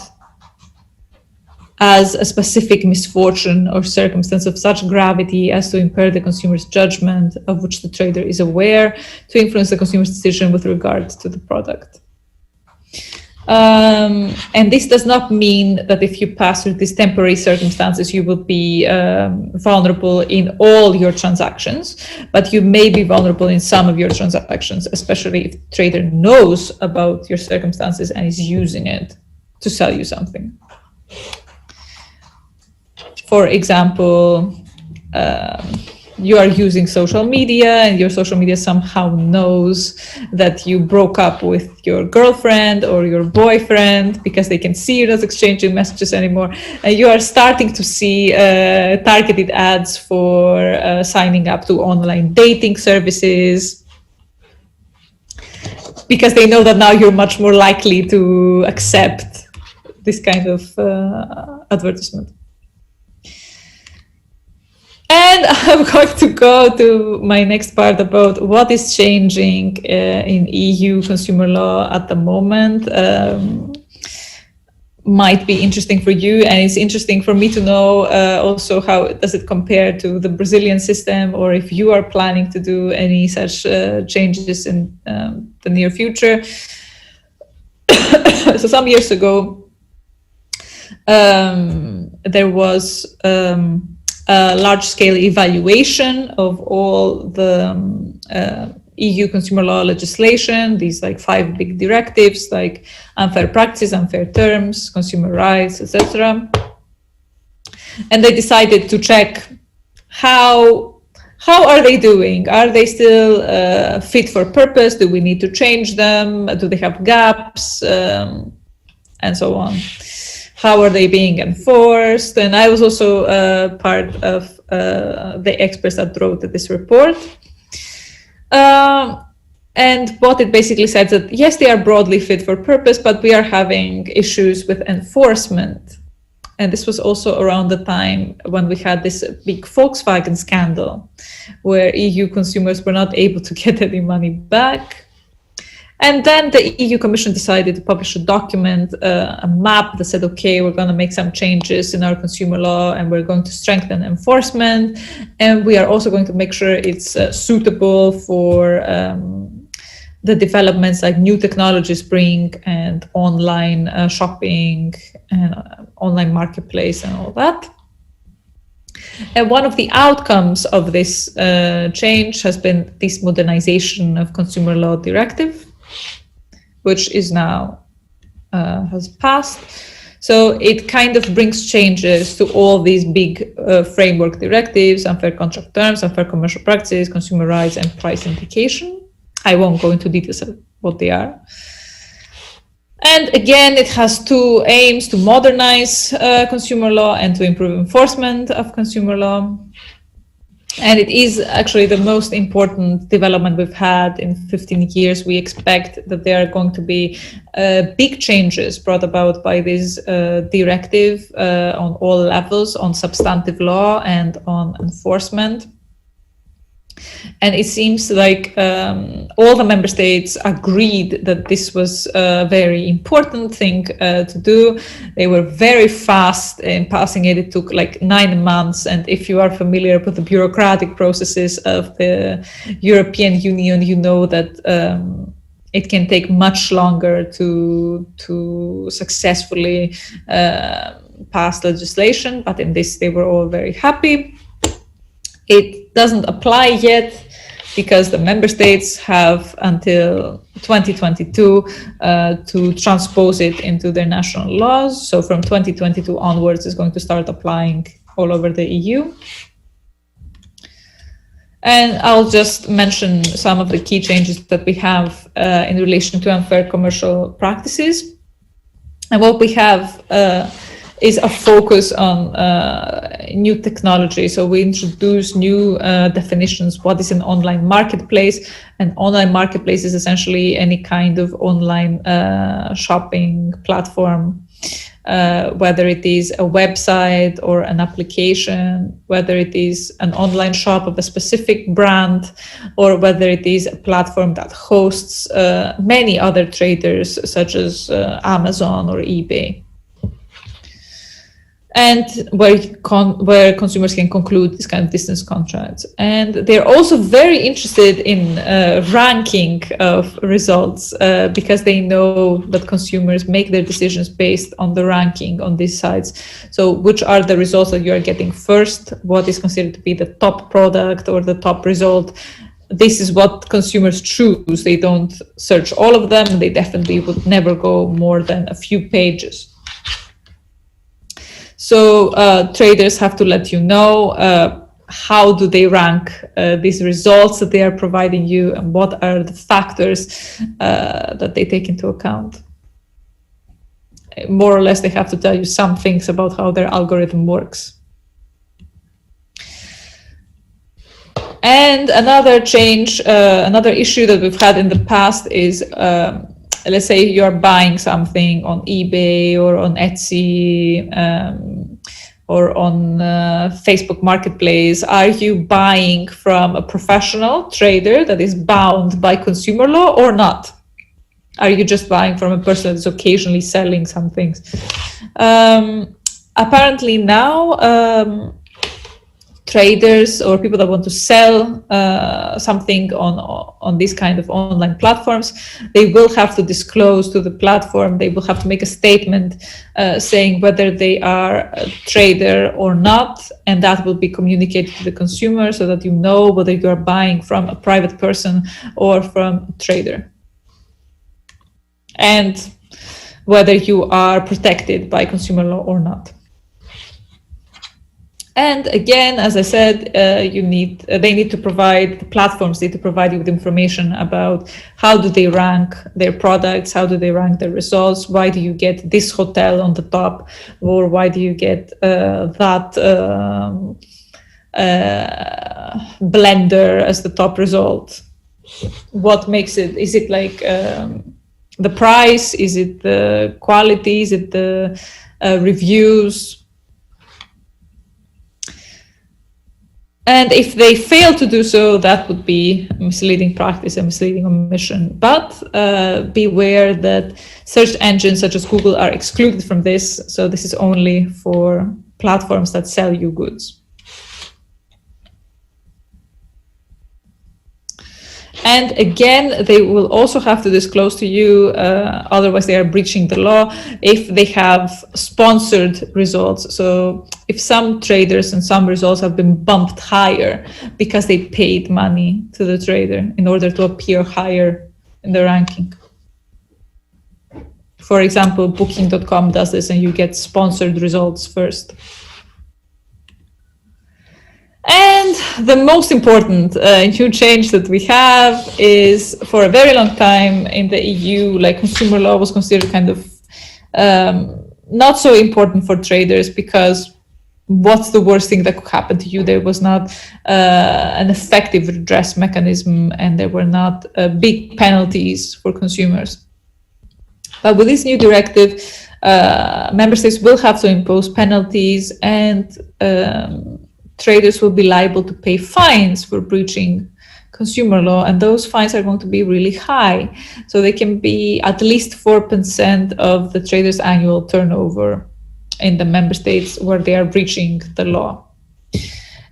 Speaker 19: as a specific misfortune or circumstance of such gravity as to impair the consumer's judgment, of which the trader is aware, to influence the consumer's decision with regard to the product. And this does not mean that if you pass through these temporary circumstances, you will be vulnerable in all your transactions, but you may be vulnerable in some of your transactions, especially if the trader knows about your circumstances and is using it to sell you something. For example, you are using social media and your social media somehow knows that you broke up with your girlfriend or your boyfriend because they can see you're not exchanging messages anymore. And you are starting to see targeted ads for signing up to online dating services, because they know that now you're much more likely to accept this kind of advertisement. And I'm going to go to my next part about what is changing in EU consumer law at the moment. Might be interesting for you, and it's interesting for me to know also how does it compare to the Brazilian system, or if you are planning to do any such changes in the near future. So some years ago, there was a large-scale evaluation of all the EU consumer law legislation, these like 5 big directives like unfair practices, unfair terms, consumer rights, etc. And they decided to check how are they doing? Are they still fit for purpose? Do we need to change them? Do they have gaps? And so on. How are they being enforced? And I was also part of the experts that wrote this report. And what it basically said that yes, they are broadly fit for purpose, but we are having issues with enforcement. And this was also around the time when we had this big Volkswagen scandal, where EU consumers were not able to get any money back. And then the EU Commission decided to publish a document, a map that said, okay, we're going to make some changes in our consumer law and we're going to strengthen enforcement. And we are also going to make sure it's suitable for the developments like new technologies bring, and online shopping and online marketplace and all that. And one of the outcomes of this change has been this modernization of consumer law directive, which is now has passed. So it kind of brings changes to all these big framework directives: unfair contract terms, unfair commercial practices, consumer rights, and price indication. I won't go into details of what they are. And again, it has 2 aims: to modernize consumer law and to improve enforcement of consumer law. And it is actually the most important development we've had in 15 years. We expect that there are going to be big changes brought about by this directive on all levels, on substantive law and on enforcement. And it seems like all the member states agreed that this was a very important thing to do. They were very fast in passing it. It took like 9 months. And if you are familiar with the bureaucratic processes of the European Union, you know that it can take much longer to successfully pass legislation. But in this, they were all very happy. It doesn't apply yet because the member states have until 2022 to transpose it into their national laws. So from 2022 onwards, it's going to start applying all over the EU. And I'll just mention some of the key changes that we have in relation to unfair commercial practices. And what we have is a focus on new technology. So we introduce new definitions. What is an online marketplace? An online marketplace is essentially any kind of online shopping platform, whether it is a website or an application, whether it is an online shop of a specific brand, or whether it is a platform that hosts many other traders such as Amazon or eBay. And where consumers can conclude this kind of distance contracts. And they're also very interested in ranking of results because they know that consumers make their decisions based on the ranking on these sites. So which are the results that you are getting first? What is considered to be the top product or the top result? This is what consumers choose. They don't search all of them. They definitely would never go more than a few pages. So traders have to let you know how do they rank these results that they are providing you, and what are the factors that they take into account. More or less, they have to tell you some things about how their algorithm works. And another change, another issue that we've had in the past is, let's say you're buying something on eBay or on Etsy, or on Facebook Marketplace. Are you buying from a professional trader that is bound by consumer law or not? Are you just buying from a person that's occasionally selling some things? Apparently now, traders or people that want to sell something on these kind of online platforms, they will have to disclose to the platform, they will have to make a statement saying whether they are a trader or not, and that will be communicated to the consumer so that you know whether you are buying from a private person or from a trader, and whether you are protected by consumer law or not. And again, as I said, they need to provide, the platforms need to provide you with information about how do they rank their products, how do they rank their results, why do you get this hotel on the top, or why do you get that blender as the top result. What makes it, is it like the price, is it the quality, is it the reviews? And if they fail to do so, that would be a misleading practice, a misleading omission. But beware that search engines such as Google are excluded from this. So this is only for platforms that sell you goods. And again, they will also have to disclose to you, otherwise they are breaching the law, if they have sponsored results. So if some traders and some results have been bumped higher because they paid money to the trader in order to appear higher in the ranking. For example, Booking.com does this, and you get sponsored results first. And the most important new change that we have is, for a very long time in the EU, like, consumer law was considered kind of not so important for traders, because what's the worst thing that could happen to you? There was not an effective redress mechanism, and there were not big penalties for consumers. But with this new directive, member states will have to impose penalties, and traders will be liable to pay fines for breaching consumer law, and those fines are going to be really high. So they can be at least 4% of the trader's annual turnover in the member states where they are breaching the law.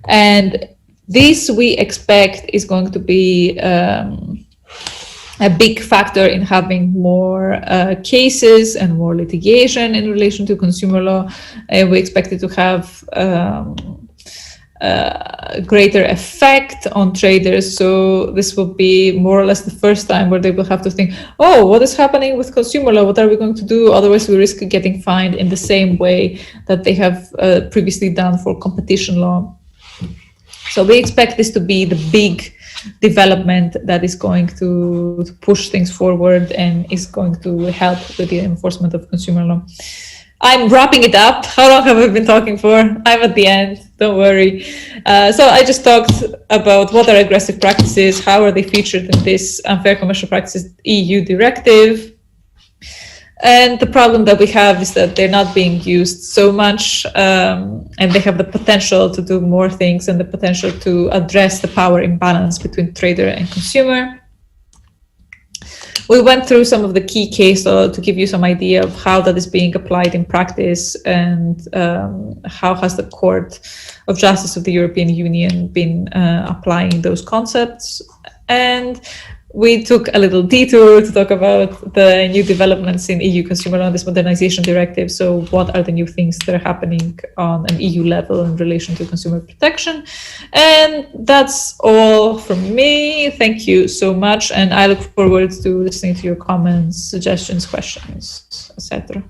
Speaker 19: And this, we expect, is going to be a big factor in having more cases and more litigation in relation to consumer law. We expect it to have greater effect on traders. So this will be more or less the first time where they will have to think, oh, what is happening with consumer law? What are we going to do? Otherwise we risk getting fined in the same way that they have previously done for competition law. So we expect this to be the big development that is going to push things forward and is going to help with the enforcement of consumer law. I'm wrapping it up. How long have I been talking for? I'm at the end, don't worry. So I just talked about what are aggressive practices, how are they featured in this unfair commercial practices EU directive. And the problem that we have is that they're not being used so much, and they have the potential to do more things and the potential to address the power imbalance between trader and consumer. We went through some of the key case law to give you some idea of how that is being applied in practice, and how has the Court of Justice of the European Union been applying those concepts. And we took a little detour to talk about the new developments in EU consumer law, this modernization directive. So what are the new things that are happening on an EU level in relation to consumer protection? And that's all from me. Thank you so much. And I look forward to listening to your comments, suggestions, questions, etc.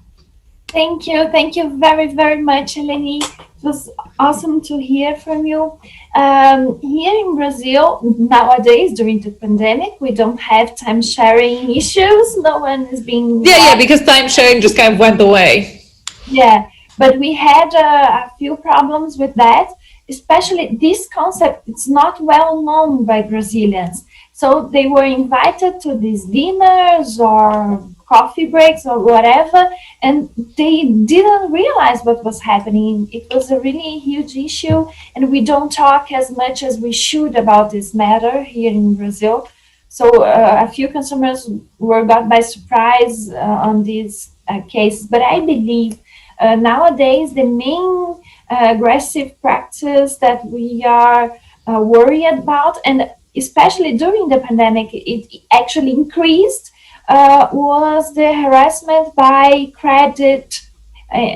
Speaker 21: Thank you very, very much, Eleni. It was awesome to hear from you. Here in Brazil, nowadays, during the pandemic, we don't have time sharing issues. No one is being...
Speaker 19: Yeah, because time sharing just kind of went away.
Speaker 21: Yeah, but we had a few problems with that, especially this concept. It's not well known by Brazilians. So they were invited to these dinners or coffee breaks or whatever, and they didn't realize what was happening. It was a really huge issue, and we don't talk as much as we should about this matter here in Brazil. So a few consumers were got by surprise on these cases, but I believe nowadays the main aggressive practice that we are worried about, and especially during the pandemic, it actually increased, was the harassment by credit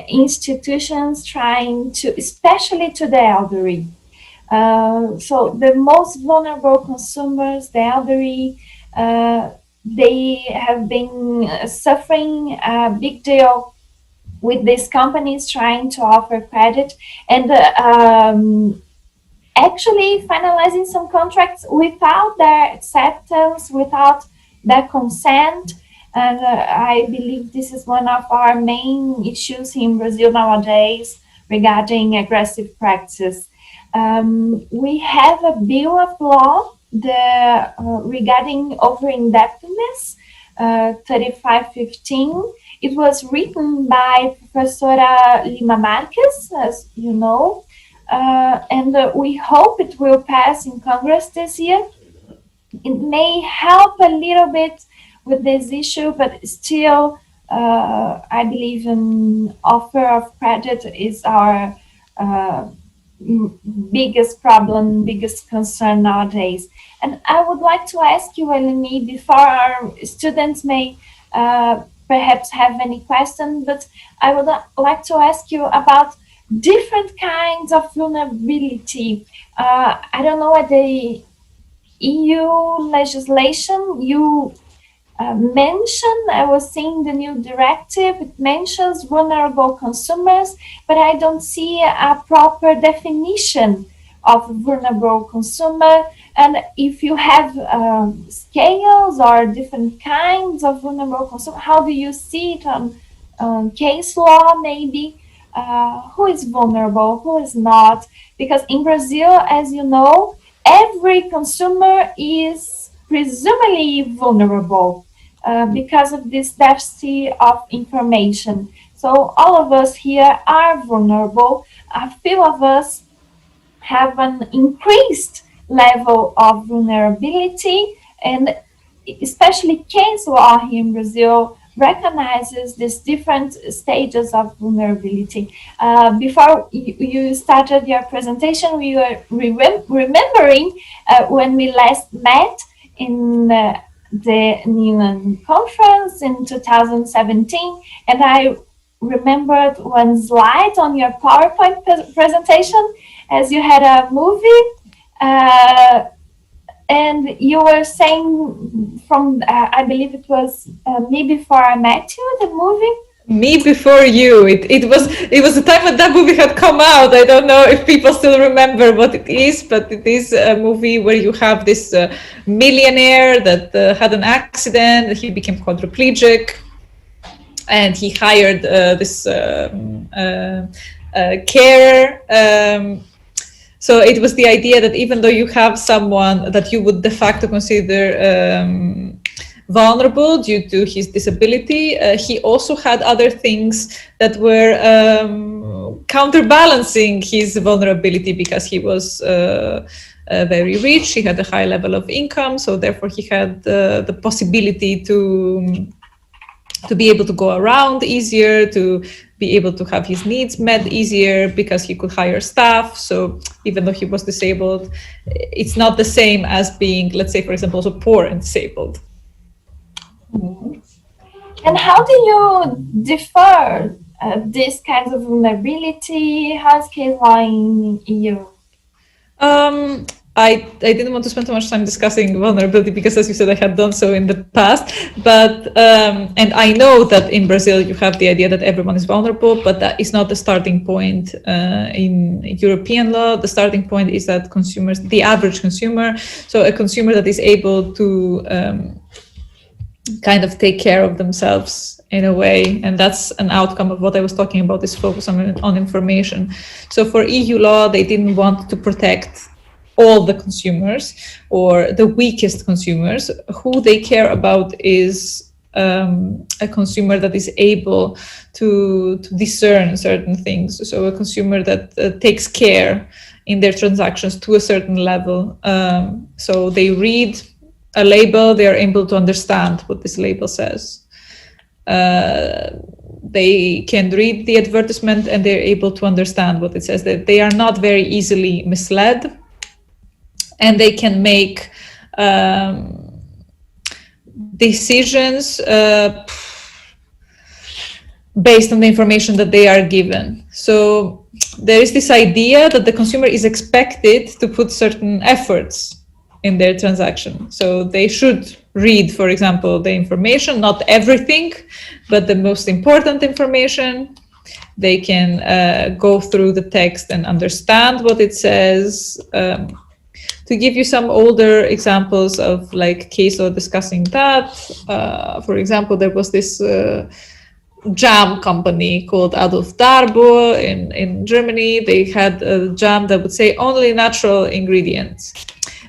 Speaker 21: institutions trying to, especially to the elderly. So the most vulnerable consumers, the elderly, they have been suffering a big deal with these companies trying to offer credit and actually finalizing some contracts without their acceptance, without their consent. And I believe this is one of our main issues in Brazil nowadays regarding aggressive practice. We have a bill of law regarding over-indebtedness, 3515. It was written by Professora Lima Marques, as you know, and we hope it will pass in Congress this year. It may help a little bit with this issue, but still, I believe an offer of credit is our biggest problem, biggest concern nowadays. And I would like to ask you, Eleni, before our students may perhaps have any questions, but I would like to ask you about different kinds of vulnerability. I don't know what the EU legislation you mentioned. I was seeing the new directive. It mentions vulnerable consumers, but I don't see a proper definition of vulnerable consumer. And if you have scales or different kinds of vulnerable consumer, how do you see it on case law maybe? Who is vulnerable, who is not? Because in Brazil, as you know, every consumer is presumably vulnerable because of this deficit of information. So all of us here are vulnerable. A few of us have an increased level of vulnerability, and especially case law here in Brazil recognizes these different stages of vulnerability. Before you started your presentation, we were remembering when we last met in the Neiman conference in 2017, and I remembered one slide on your PowerPoint presentation as you had a movie, and you were saying from, I believe it was Me Before I Met You, the movie?
Speaker 19: Me Before You. It was the time when that movie had come out. I don't know if people still remember what it is, but it is a movie where you have this millionaire that had an accident. He became quadriplegic, and he hired this carer. So it was the idea that even though you have someone that you would de facto consider vulnerable due to his disability, he also had other things that were counterbalancing his vulnerability, because he was very rich, he had a high level of income, so therefore he had the possibility to be able to go around easier, to be able to have his needs met easier because he could hire staff. So even though he was disabled, it's not the same as being, let's say, for example, also poor and disabled.
Speaker 21: And how do you differ these kinds of vulnerability? How's case law in EU?
Speaker 19: I didn't want to spend too much time discussing vulnerability because, as you said, I had done so in the past. But and I know that in Brazil you have the idea that everyone is vulnerable, but that is not the starting point in European law. The starting point is that consumers, the average consumer, so a consumer that is able to kind of take care of themselves in a way, and that's an outcome of what I was talking about, this focus on information. So for EU law, they didn't want to protect all the consumers or the weakest consumers. Who they care about is a consumer that is able to discern certain things. So a consumer that takes care in their transactions to a certain level. So they read a label, they are able to understand what this label says. They can read the advertisement and they're able to understand what it says. That they are not very easily misled, and they can make decisions based on the information that they are given. So there is this idea that the consumer is expected to put certain efforts in their transaction. So they should read, for example, the information, not everything, but the most important information. They can go through the text and understand what it says. To give you some older examples of like case law discussing that, for example, there was this jam company called Adolf Darbo in Germany. They had a jam that would say only natural ingredients.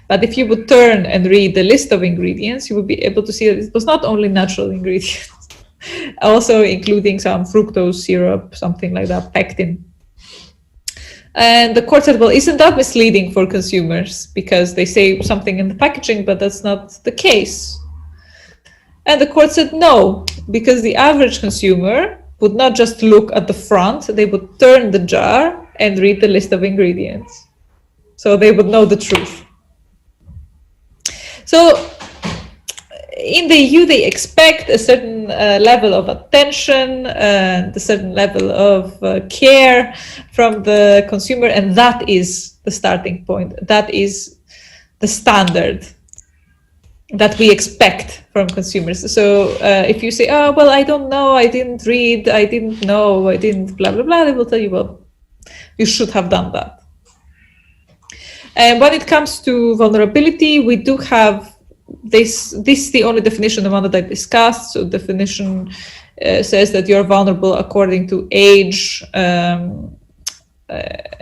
Speaker 19: But if you would turn and read the list of ingredients, you would be able to see that it was not only natural ingredients, also including some fructose syrup, something like that, pectin. And the court said, well, isn't that misleading for consumers? Because they say something in the packaging, but that's not the case. And the court said, no, because the average consumer would not just look at the front, they would turn the jar and read the list of ingredients. So they would know the truth. So in the EU, they expect a certain level of attention and a certain level of care from the consumer, and that is the starting point. That is the standard that we expect from consumers. So if you say, oh, well, I don't know, I didn't read, I didn't know, I didn't blah, blah, blah, they will tell you, well, you should have done that. And when it comes to vulnerability, we do have this is the only definition, the one that I discussed. So definition says that you're vulnerable according to age,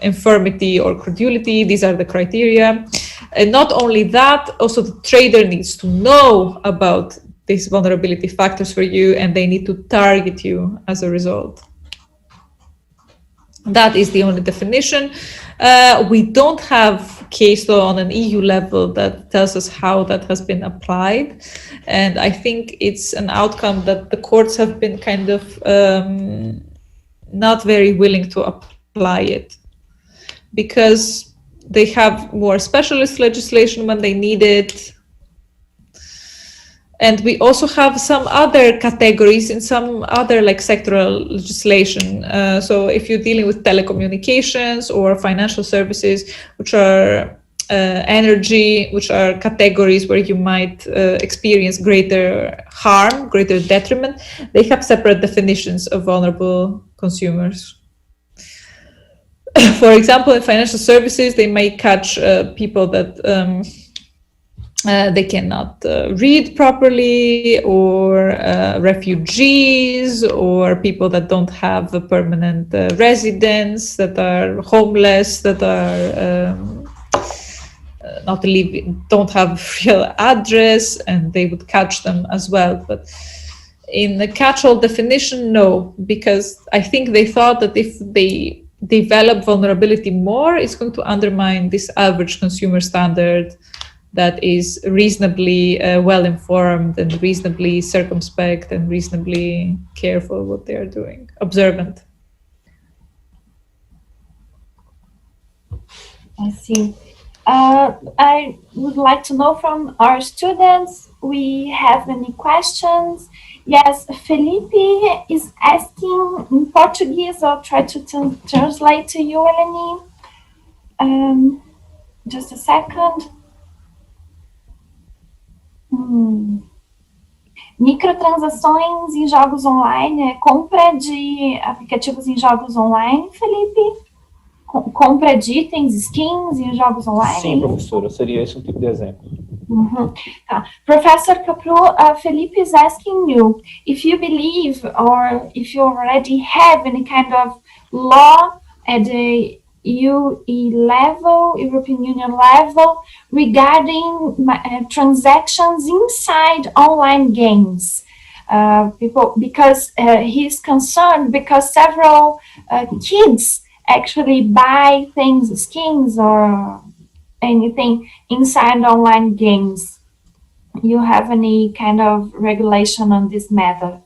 Speaker 19: infirmity, or credulity. These are the criteria. And not only that, also the trader needs to know about these vulnerability factors for you, and they need to target you as a result. That is the only definition. We don't have case law on an EU level that tells us how that has been applied. And I think it's an outcome that the courts have been kind of not very willing to apply it, because they have more specialist legislation when they need it. And we also have some other categories in some other like sectoral legislation. So if you're dealing with telecommunications or financial services, which are energy, which are categories where you might experience greater harm, greater detriment, they have separate definitions of vulnerable consumers. For example, in financial services, they may catch people that they cannot read properly, or refugees, or people that don't have a permanent residence, that are homeless, that are not living, don't have a real address, and they would catch them as well. But in the catch-all definition, no, because I think they thought that if they develop vulnerability more, it's going to undermine this average consumer standard that is reasonably well-informed and reasonably circumspect and reasonably careful what they are doing, observant.
Speaker 21: I see. I would like to know from our students, we have any questions? Yes, Felipe is asking in Portuguese. I'll try to translate to you, Eleni. Just a second. Microtransações em jogos online, compra de aplicativos em jogos online, Felipe? Compra de itens, skins em jogos online?
Speaker 1: Sim, professora, seria esse um tipo de exemplo.
Speaker 21: Professor Kaprou, Felipe is asking you if you believe or if you already have any kind of law at the UE level, European Union level, regarding transactions inside online games. Because he's concerned because several kids actually buy things, skins or anything inside online games. You have any kind of regulation on this matter?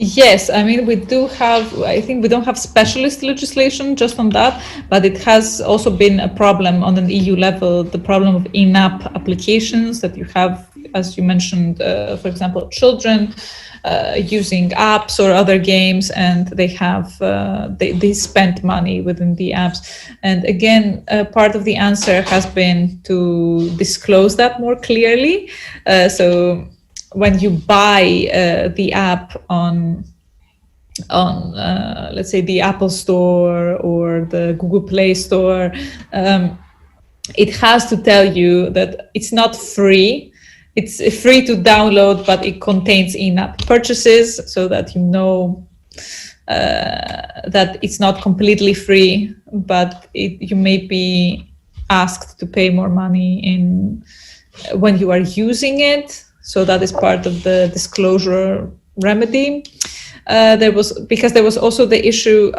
Speaker 19: Yes, I mean, we do have, I think we don't have specialist legislation just on that, but it has also been a problem on an EU level, the problem of in-app applications that you have, as you mentioned, for example, children using apps or other games, and they have, they spend money within the apps. And again, part of the answer has been to disclose that more clearly. So when you buy the app on let's say the Apple Store or the Google Play Store, it has to tell you that it's not free. It's free to download, but it contains in-app purchases, so that you know that it's not completely free, but you may be asked to pay more money when you are using it. So that is part of the disclosure remedy. There was also the issue,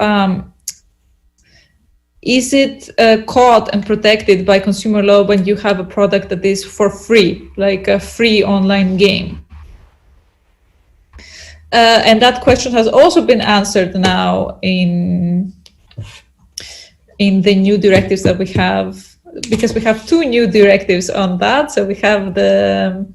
Speaker 19: is it caught and protected by consumer law when you have a product that is for free, like a free online game? And that question has also been answered now in the new directives that we have, because we have two new directives on that. So we have the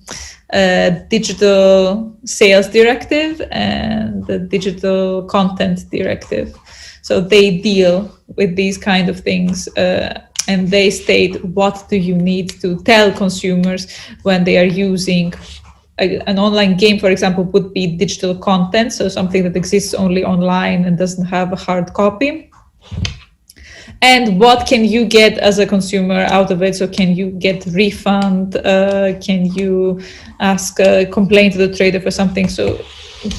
Speaker 19: digital sales directive and the digital content directive. So they deal with these kind of things, and they state what do you need to tell consumers when they are using an online game, for example, would be digital content, so something that exists only online and doesn't have a hard copy. And what can you get as a consumer out of it? So can you get refund? Can you ask a complaint to the trader for something? So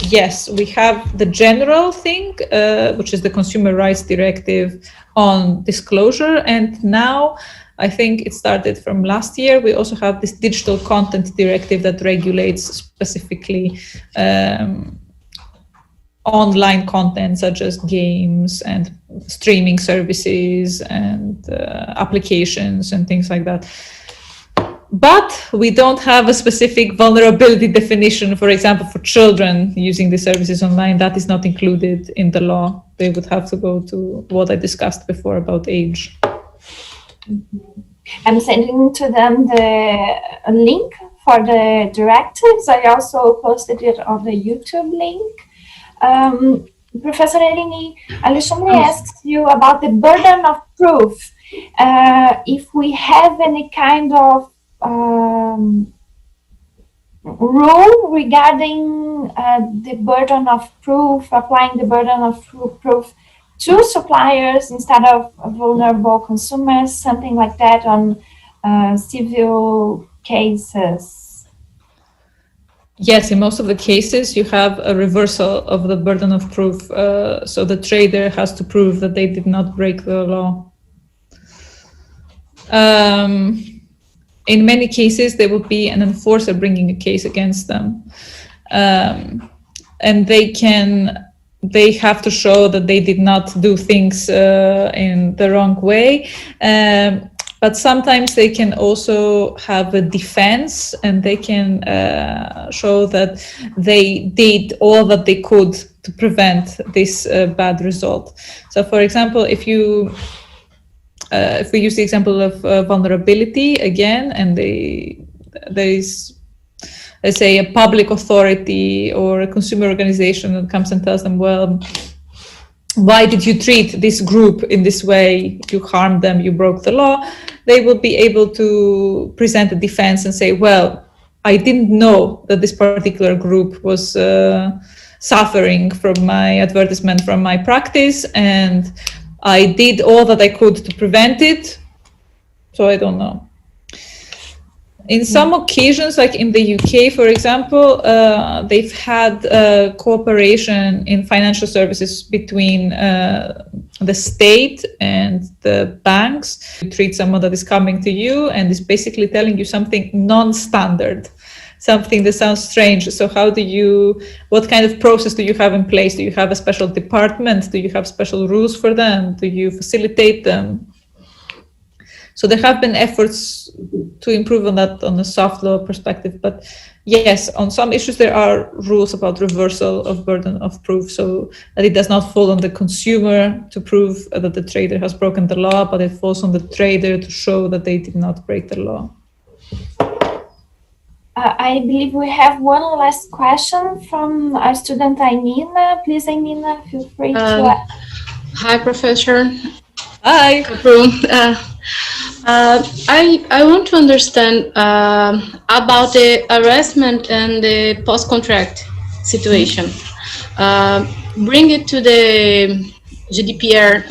Speaker 19: yes, we have the general thing, which is the Consumer Rights Directive on disclosure. And now, I think it started from last year, we also have this Digital Content Directive that regulates specifically online content such as games and streaming services and applications and things like that. But we don't have a specific vulnerability definition, for example, for children using the services online. That is not included in the law. They would have to go to what I discussed before about age.
Speaker 21: I'm sending to them the link for the directives. I also posted it on the YouTube link. Professor Eleni, Alexandre asks you about the burden of proof. If we have any kind of rule regarding the burden of proof, applying the burden of proof to suppliers instead of vulnerable consumers, something like that on civil cases.
Speaker 19: Yes, in most of the cases, you have a reversal of the burden of proof. So the trader has to prove that they did not break the law. In many cases, there will be an enforcer bringing a case against them. And they have to show that they did not do things in the wrong way. But sometimes they can also have a defense, and they can show that they did all that they could to prevent this bad result. So, for example, if we use the example of vulnerability again, and there is, let's say, a public authority or a consumer organization that comes and tells them, well, why did you treat this group in this way? You harmed them, you broke the law. they will be able to present a defense and say, well, I didn't know that this particular group was suffering from my advertisement, from my practice, and I did all that I could to prevent it, so I don't know. In some occasions, like in the UK, for example, they've had cooperation in financial services between the state and the banks. You treat someone that is coming to you and is basically telling you something non-standard, something that sounds strange. So what kind of process do you have in place? Do you have a special department? Do you have special rules for them? Do you facilitate them? So there have been efforts to improve on that on a soft law perspective. But yes, on some issues, there are rules about reversal of burden of proof, so that it does not fall on the consumer to prove that the trader has broken the law, but it falls on the trader to show that they did not break the law.
Speaker 21: I believe we have one last question from our student Ainina. Please, Ainina, feel free to...
Speaker 4: Hi, Professor.
Speaker 19: Hi.
Speaker 4: I want to understand about the harassment and the post-contract situation. Bring it to the GDPR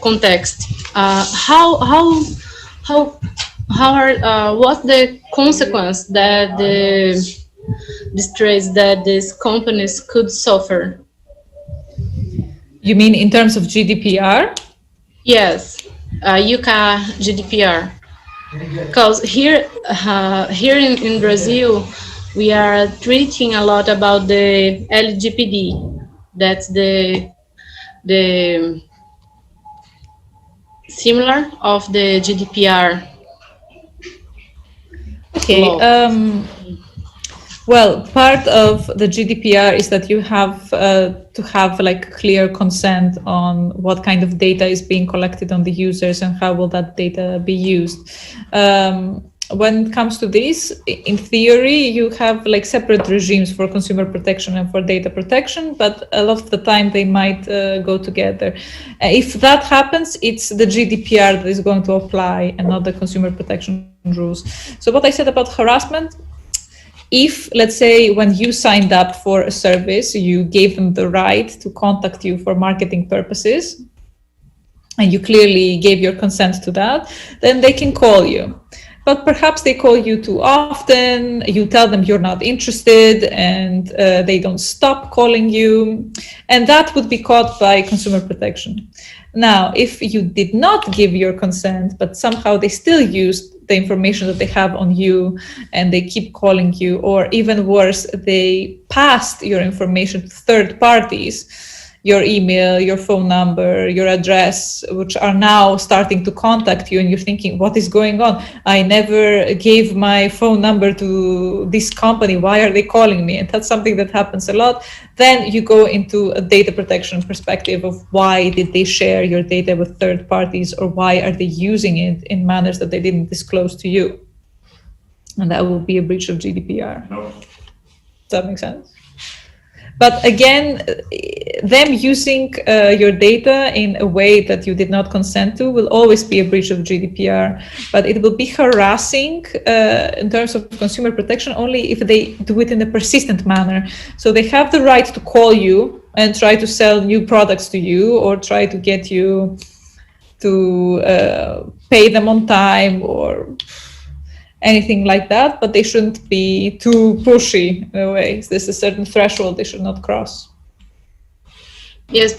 Speaker 4: context. What's the consequence that this trades that these companies could suffer?
Speaker 19: You mean in terms of GDPR?
Speaker 4: Yes, UK GDPR. Because here in Brazil, we are treating a lot about the LGPD. That's the similar of the GDPR.
Speaker 19: Okay. Well, part of the GDPR is that you have to have like clear consent on what kind of data is being collected on the users and how will that data be used. When it comes to this, in theory, you have like separate regimes for consumer protection and for data protection, but a lot of the time they might go together. If that happens, it's the GDPR that is going to apply and not the consumer protection rules. So what I said about harassment, if, let's say, when you signed up for a service, you gave them the right to contact you for marketing purposes, and you clearly gave your consent to that, then they can call you. But perhaps they call you too often, you tell them you're not interested, and they don't stop calling you, and that would be caught by consumer protection. Now, if you did not give your consent, but somehow they still used the information that they have on you and they keep calling you, or even worse, they passed your information to third parties, your email, your phone number, your address, which are now starting to contact you, and you're thinking, what is going on? I never gave my phone number to this company. Why are they calling me? And that's something that happens a lot. Then you go into a data protection perspective of why did they share your data with third parties, or why are they using it in manners that they didn't disclose to you? And that will be a breach of GDPR. No. Does that make sense? But again, them using your data in a way that you did not consent to will always be a breach of GDPR. But it will be harassing in terms of consumer protection only if they do it in a persistent manner. So they have the right to call you and try to sell new products to you, or try to get you to pay them on time, or anything like that, but they shouldn't be too pushy in a way. There's a certain threshold they should not cross.
Speaker 4: Yes,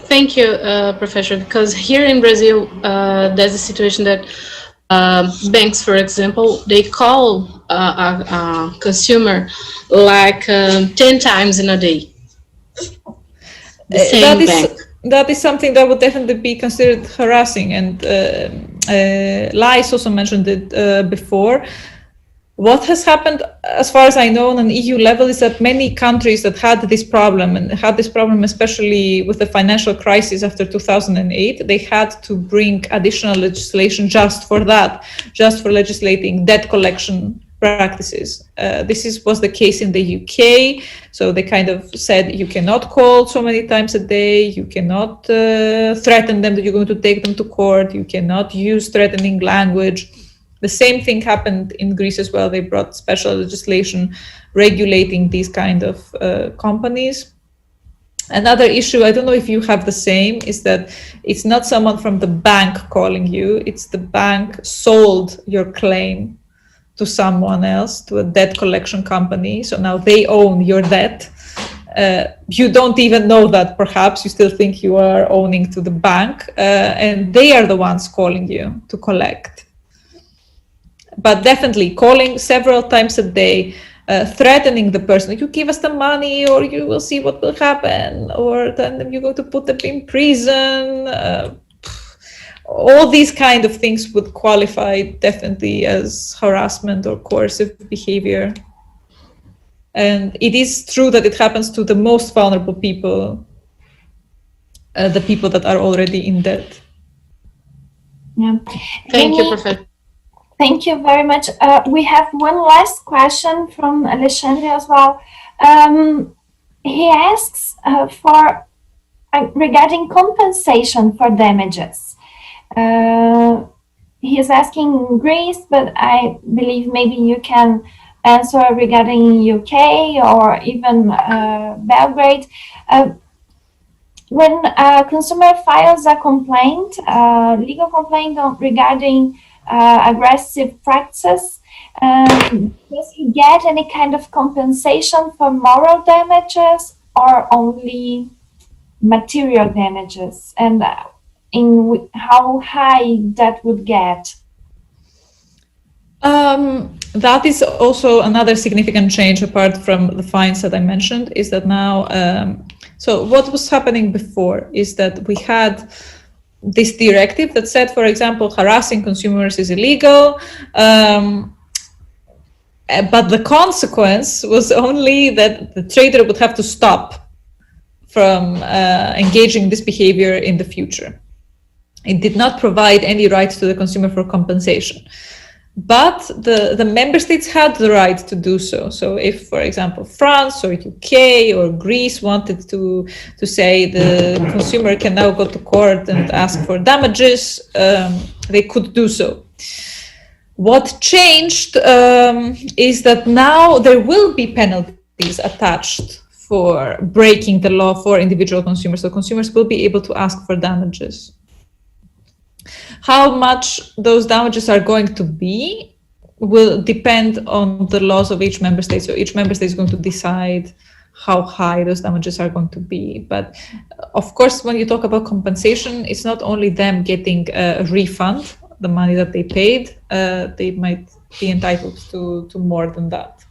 Speaker 4: thank you, Professor, because here in Brazil, there's a situation that banks, for example, they call a consumer like 10 times in a day. The same bank.
Speaker 19: That is something that would definitely be considered harassing, and Lais also mentioned it before. What has happened, as far as I know, on an EU level, is that many countries that had this problem, and had this problem especially with the financial crisis after 2008, they had to bring additional legislation just for that, just for legislating debt collection practices. This was the case in the UK. So they kind of said you cannot call so many times a day, you cannot threaten them that you're going to take them to court, you cannot use threatening language. The same thing happened in Greece as well. They brought special legislation regulating these kind of companies. Another issue, I don't know if you have the same, is that it's not someone from the bank calling you, it's the bank sold your claim to someone else, to a debt collection company. So now they own your debt. You don't even know that, perhaps. You still think you are owning to the bank, and they are the ones calling you to collect. But definitely calling several times a day, threatening the person, you give us the money or you will see what will happen, or then you're going to put them in prison. All these kind of things would qualify definitely as harassment or coercive behavior. And it is true that it happens to the most vulnerable people, the people that are already in debt.
Speaker 21: Yeah.
Speaker 4: Thank you, Professor.
Speaker 21: Thank you very much. We have one last question from Alexandre as well. He asks regarding compensation for damages. He is asking Greece, but I believe maybe you can answer regarding UK or even Belgrade. When a consumer files a complaint, legal complaint regarding aggressive practices, does he get any kind of compensation for moral damages or only material damages, and in how high that would get?
Speaker 19: That is also another significant change apart from the fines that I mentioned, is that now, so what was happening before is that we had this directive that said, for example, harassing consumers is illegal, but the consequence was only that the trader would have to stop from engaging in this behavior in the future. It did not provide any rights to the consumer for compensation. But the member states had the right to do so. So if, for example, France or UK or Greece wanted to say the consumer can now go to court and ask for damages, they could do so. What changed is that now there will be penalties attached for breaking the law for individual consumers. So consumers will be able to ask for damages. How much those damages are going to be will depend on the laws of each member state. So each member state is going to decide how high those damages are going to be. But of course, when you talk about compensation, it's not only them getting a refund, the money that they paid, they might be entitled to more than that.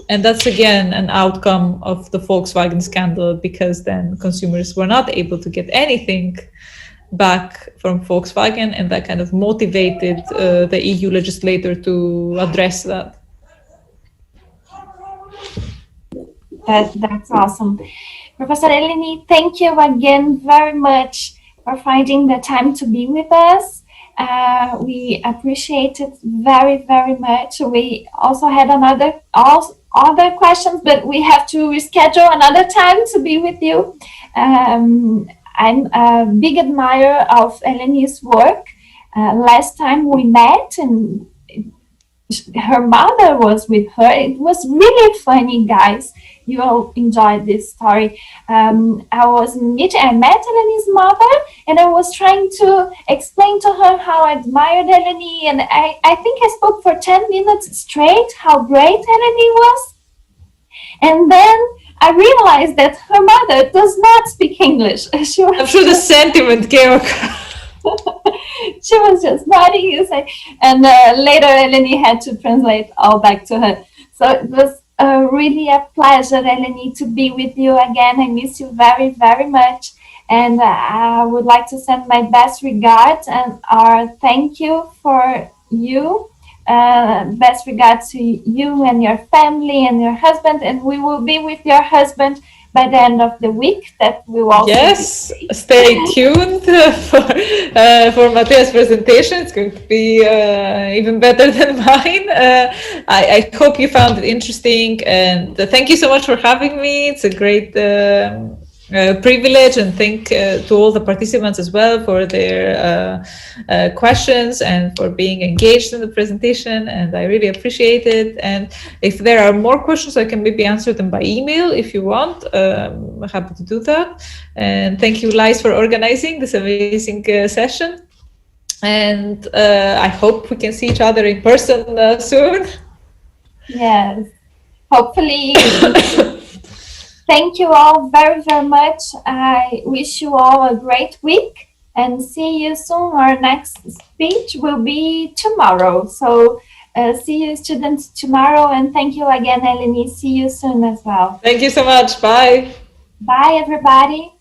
Speaker 19: And that's again an outcome of the Volkswagen scandal, because then consumers were not able to get anything back from Volkswagen, and that kind of motivated the EU legislator to address that.
Speaker 21: That's awesome. Professor Eleni, thank you again very much for finding the time to be with us. We appreciate it very, very much. We also had other questions, but we have to reschedule another time to be with you. I'm a big admirer of Eleni's work. Last time we met and her mother was with her. It was really funny, guys. You will enjoy this story. I met Eleni's mother, and I was trying to explain to her how I admired Eleni, and I think I spoke for 10 minutes straight how great Eleni was. And then I realized that her mother does not speak English. I'm
Speaker 19: sure the sentiment came across.
Speaker 21: She was just nodding, and later Eleni had to translate all back to her. So it was really a pleasure, Eleni, to be with you again. I miss you very, very much. And I would like to send my best regards and our thank you for you. Best regards to you and your family and your husband. And we will be with your husband by the end of the week. That will also
Speaker 19: yes, stay tuned for Matea's presentation. It's going to be even better than mine. I hope you found it interesting, and thank you so much for having me. It's a great privilege, and thank to all the participants as well for their questions and for being engaged in the presentation, and I really appreciate it. And if there are more questions, I can maybe answer them by email if you want. I'm happy to do that. And thank you, Lais, for organizing this amazing session. And I hope we can see each other in person soon.
Speaker 21: Yes, hopefully. Thank you all very, very much. I wish you all a great week and see you soon. Our next speech will be tomorrow. So see you students tomorrow, and thank you again, Eleni. See you soon as well.
Speaker 19: Thank you so much. Bye.
Speaker 21: Bye, everybody.